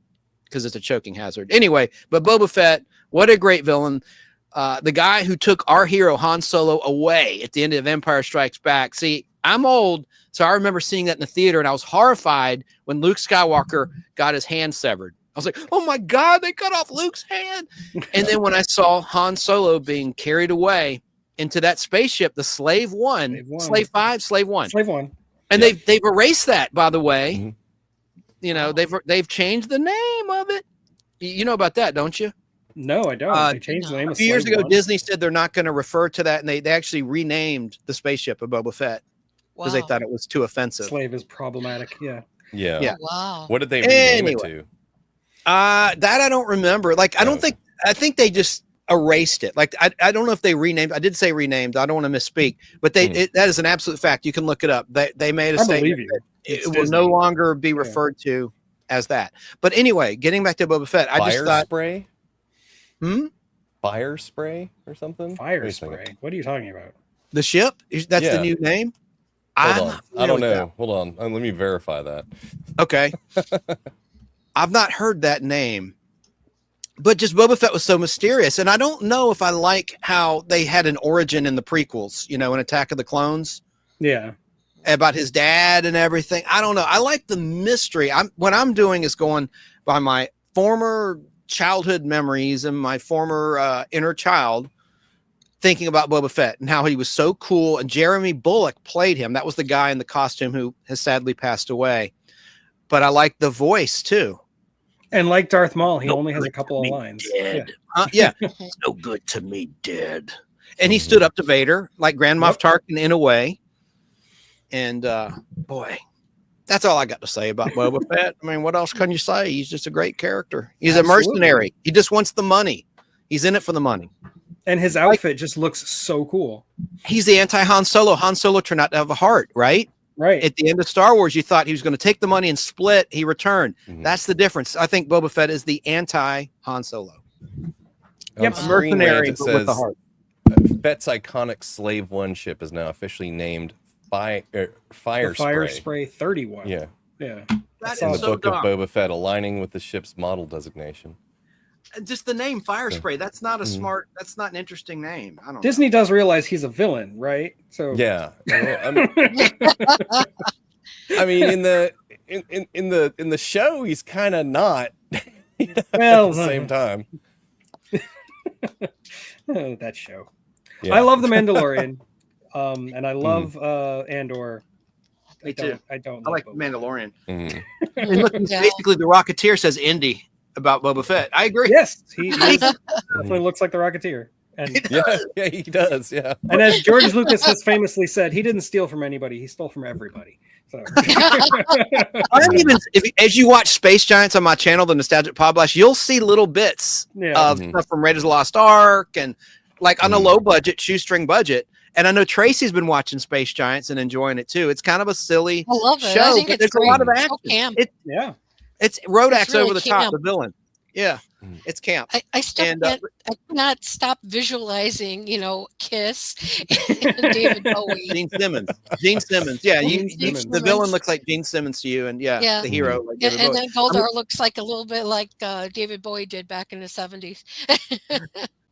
because it's a choking hazard. Anyway, but Boba Fett, what a great villain. The guy who took our hero Han Solo away at the end of Empire Strikes Back. See, I'm old, so I remember seeing that in the theater, and I was horrified when Luke Skywalker got his hand severed. I was like, oh my God, they cut off Luke's hand. And then when I saw Han Solo being carried away into that spaceship, the Slave 1, Slave 5, Slave 1. Slave 1. And they've erased that, by the way. They've changed the name of it. You know about that, don't you? No, I don't. They changed the name. A few years ago, Disney said they're not going to refer to that, and they actually renamed the spaceship of Boba Fett because they thought it was too offensive. Slave is problematic. Yeah. Oh, wow. What did they rename it to? That I don't remember. Like, I think they just. erased it. Like I don't know if they renamed. I did say renamed. I don't want to misspeak, but that is an absolute fact. You can look it up. They made a statement that it will no longer be referred to as that. But anyway, getting back to Boba Fett, I just thought spray. Fire spray or something. Fire spray. What are you talking about? The ship? That's the new name. Hold on. I don't know. Hold on. Let me verify that. Okay. I've not heard that name. But just Boba Fett was so mysterious. And I don't know if I like how they had an origin in the prequels, in Attack of the Clones. Yeah. About his dad and everything. I don't know. I like the mystery. What I'm doing is going by my former childhood memories and my former inner child, thinking about Boba Fett and how he was so cool. And Jeremy Bulloch played him. That was the guy in the costume who has sadly passed away. But I like the voice too. And like Darth Maul, he only has a couple of lines. Dead. Yeah. It's no good to me, dead. And he stood up to Vader, like Grand Moff Tarkin in a way. And boy, that's all I got to say about Boba Fett. I mean, what else can you say? He's just a great character. He's a mercenary. He just wants the money. He's in it for the money. And his outfit just looks so cool. He's the anti-Han Solo. Han Solo turned out to have a heart, right? Right. At the end of Star Wars, you thought he was going to take the money and split. He returned. That's the difference. I think Boba Fett is the anti-Han Solo. Yep, a mercenary with the heart. Fett's iconic Slave One ship is now officially named Fire Spray 31. Yeah. That in is the so book dumb. of Boba Fett, aligning with the ship's model designation. Just the name Fire Spray. That's not a smart. That's not an interesting name. I don't. Disney does realize he's a villain, right? So yeah. I mean, in the show, he's kind of not. Well, at the same time. Oh, that show. Yeah. I love The Mandalorian, and I love Andor. Me too. I don't. I like Boba Mandalorian. Mhm. And look, basically, the Rocketeer says Indy about Boba Fett. I agree. Yes, he definitely looks like the Rocketeer. And Yeah, he does. Yeah. And as George Lucas has famously said, he didn't steal from anybody; he stole from everybody. So, as you watch Space Giants on my channel, the Nostalgic Podblast, you'll see little bits of stuff from Raiders of the Lost Ark and like on a low budget, shoestring budget. And I know Tracy's been watching Space Giants and enjoying it too. It's kind of a silly show, but there's a lot of action. It's Rodak's really over the top, the villain. Yeah, it's camp. I cannot stop visualizing, Kiss and David Bowie. Gene Simmons. Yeah, the villain looks like Gene Simmons to you, and the hero. Like and then Goldar looks like a little bit like David Bowie did back in the 70s.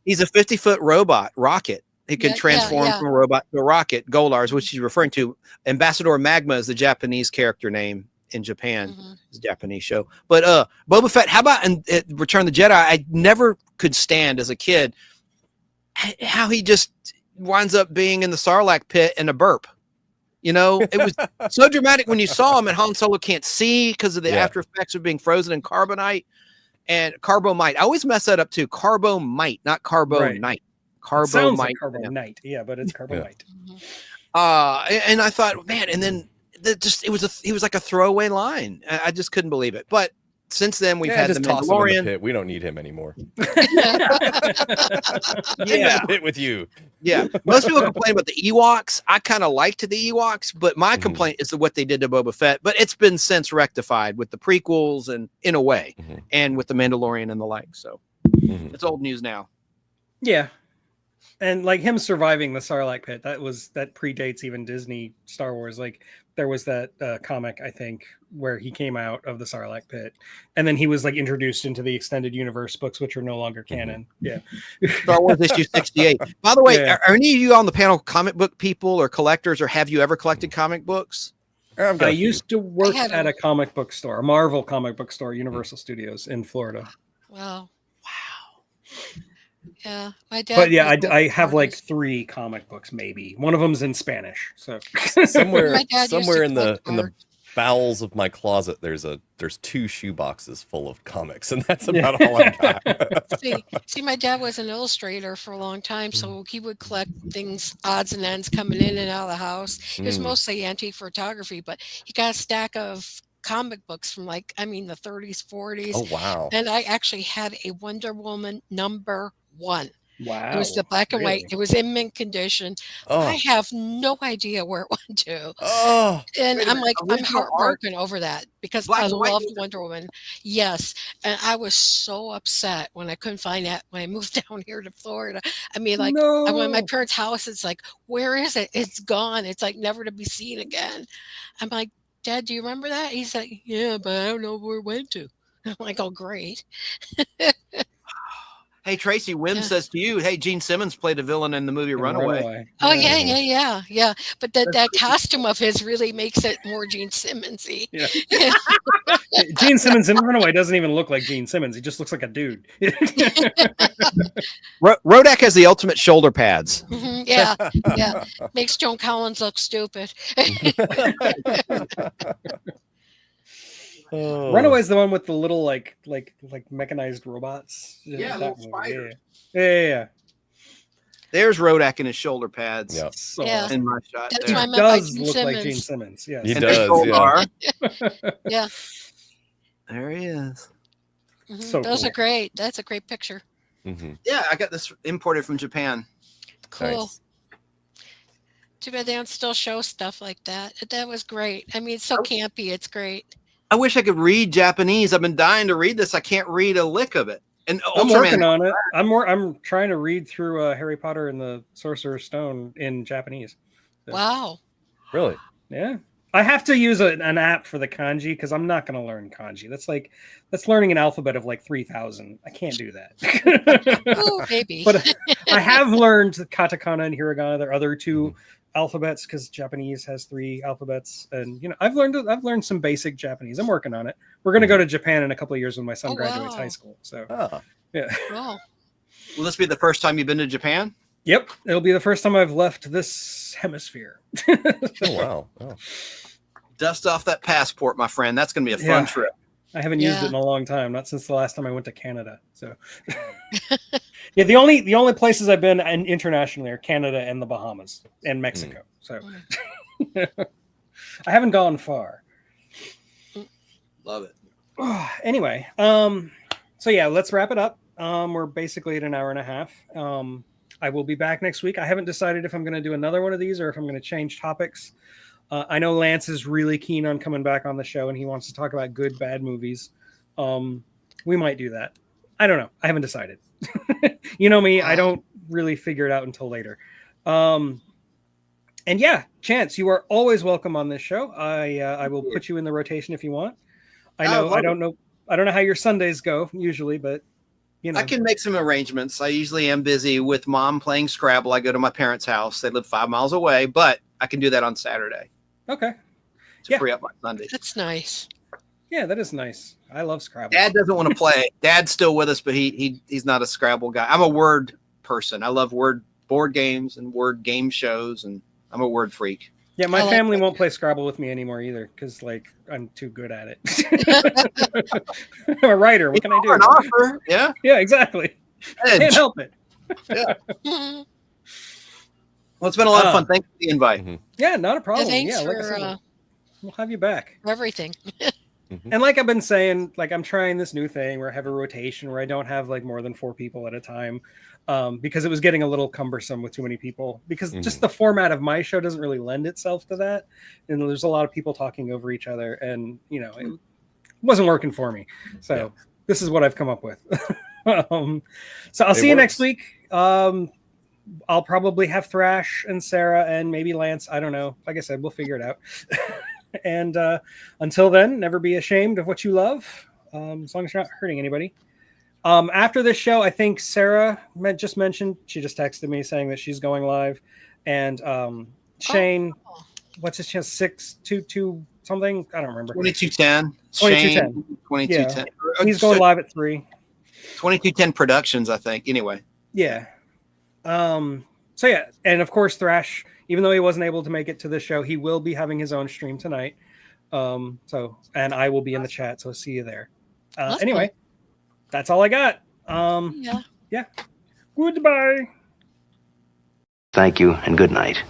He's a 50-foot robot rocket. He can transform from a robot to a rocket. Goldar's, which he's referring to. Ambassador Magma is the Japanese character name in Japan. It's a Japanese show. But Boba Fett, how about in Return of the Jedi? I never could stand as a kid how he just winds up being in the Sarlacc pit in a burp. It was so dramatic when you saw him, and Han Solo can't see because of the after effects of being frozen in carbonite and carbomite. I always mess that up too. Carbomite, not carbonite. Right. Carbomite. Like carbonite, but it's carbonite. And I thought, man, and then it was like a throwaway line. I just couldn't believe it. But since then, we've had the Mandalorian. Pit. We don't need him anymore. Pit with you. Yeah, most people complain about the Ewoks. I kind of liked the Ewoks, but my complaint is what they did to Boba Fett. But it's been since rectified with the prequels and in a way, and with the Mandalorian and the like. So it's old news now. Yeah. And like him surviving the Sarlacc pit, that predates even Disney Star Wars. Like there was that comic, I think, where he came out of the Sarlacc pit, and then he was like introduced into the extended universe books, which are no longer canon. Yeah, Star Wars issue 68. By the way, are any of you on the panel comic book people or collectors, or have you ever collected comic books? I used to work at a comic book store, a Marvel comic book store, Universal Studios in Florida. Wow. Yeah, my dad. But yeah, I have like 3 comic books, maybe. One of them's in Spanish. So somewhere in the bowels of my closet, there's 2 shoe boxes full of comics, and that's about all I got. see, my dad was an illustrator for a long time, so he would collect things, odds and ends coming in and out of the house. It was mostly antique photography, but he got a stack of comic books from the 30s, 40s. Oh wow! And I actually had a Wonder Woman #1 Wow. It was the black and white. Really? It was in mint condition. I Oh, have no idea where it went to. oh, And Wait a I'm minute. like, I'm Original art, heartbroken over that because black I and white. loved Wonder Woman. Yes. And I was so upset when I couldn't find that when I moved down here to Florida. I mean, like, I went to my No. parents' house. It's like, where is it? It's gone. It's like never to be seen again. I'm like, Dad, do you remember that? He's like, yeah, but I don't know where it went to. I'm like, oh, great. Hey, Tracy, Wim Yeah. says to you, hey, Gene Simmons played a villain in the movie And Runaway. Oh, Yeah. yeah. But that costume of his really makes it more Gene Simmons-y. Yeah. Gene Simmons in Runaway doesn't even look like Gene Simmons. He just looks like a dude. Rodak has the ultimate shoulder pads. Mhm, yeah. Makes Joan Collins look stupid. oh. Runaway's the one with the little like mechanized robots. Yeah, that little movie. spiders. Yeah. There's Rodak in his shoulder pads. Yeah. So Yeah. awesome. In my shot That's He why I there. meant by does Gene look like Gene Simmons. Simmons. Yes. He And does, there's Goldar. Yeah. There he is. Mhm, So those cool. are great. That's a great picture. Mhm. Yeah, I got this imported from Japan. Cool. Nice. Too bad they don't still show stuff like that. That was great. I mean, it's so campy. It's great. I wish I could read Japanese. I've been dying to read this. I can't read a lick of it. And I'm Ultraman, working on it. I'm trying to read through Harry Potter and the Sorcerer's Stone in Japanese. Yeah. Wow. Really? Yeah. I have to use an app for the kanji because I'm not going to learn kanji. That's learning an alphabet of like 3,000. I can't do that. Ooh, baby. But I have learned katakana and hiragana. There are other two alphabets because Japanese has 3 alphabets, and I've learned some basic Japanese. I'm working on it. We're going to go to Japan in a couple of years when my son Oh, graduates wow. high school. So Oh. yeah. Wow. will this be the first time you've been to Japan? Yep, it'll be the first time I've left this hemisphere. Oh wow. Oh. Dust off that passport, my friend. That's going to be a fun Yeah. trip. I haven't used Yeah. it in a long time, not since the last time I went to Canada. So yeah, the only places I've been internationally are Canada and the Bahamas and Mexico. So I haven't gone far. Love it. Anyway, so yeah, let's wrap it up. We're basically at an hour and a half. I will be back next week. I haven't decided if I'm going to do another one of these or if I'm going to change topics. I know Lance is really keen on coming back on the show and he wants to talk about good, bad movies. We might do that. I don't know. I haven't decided. You know me, I don't really figure it out until later. And yeah, Chance, you are always welcome on this show. I will put you in the rotation if you want. I don't know how your Sundays go usually, but I can make some arrangements. I usually am busy with mom playing Scrabble. I go to my parents' house. They live 5 miles away, but I can do that on Saturday Okay. to free up my Sunday. That's nice. Yeah, that is nice. I love Scrabble. Dad doesn't want to play. Dad's still with us, but he's not a Scrabble guy. I'm a word person. I love word board games and word game shows, and I'm a word freak. Yeah, my I like family that. won't play Scrabble with me anymore either because I'm too good at it. I'm a writer. What can I do? An offer, yeah. Yeah, exactly. Edge. Can't help it. Mhm. Well, it's been a lot of fun. Thanks for the invite. Yeah, not a problem. Thanks Yeah, like I for said, we'll have you back. everything. And like I've been saying, like I'm trying this new thing where I have a rotation where I don't have like more than 4 people at a time, because it was getting a little cumbersome with too many people. Because just the format of my show doesn't really lend itself to that, and there's a lot of people talking over each other, and it wasn't working for me. So this is what I've come up with. So I'll see you next week. I'll probably have Thrash and Sarah and maybe Lance. I don't know. Like I said, we'll figure it out. And until then, never be ashamed of what you love, as long as you're not hurting anybody. After this show, I think Sarah just mentioned, she just texted me saying that she's going live. And Shane, what's his chance? 622 something? I don't remember. 2210. 2210. 2210. Yeah. He's going live at 3. 2210 Productions, I think. Anyway. Yeah. So yeah, and of course Thrash, even though he wasn't able to make it to the show, he will be having his own stream tonight. And I will be in the chat, so see you there. Anyway, that's all I got. Yeah. Goodbye. Thank you and good night.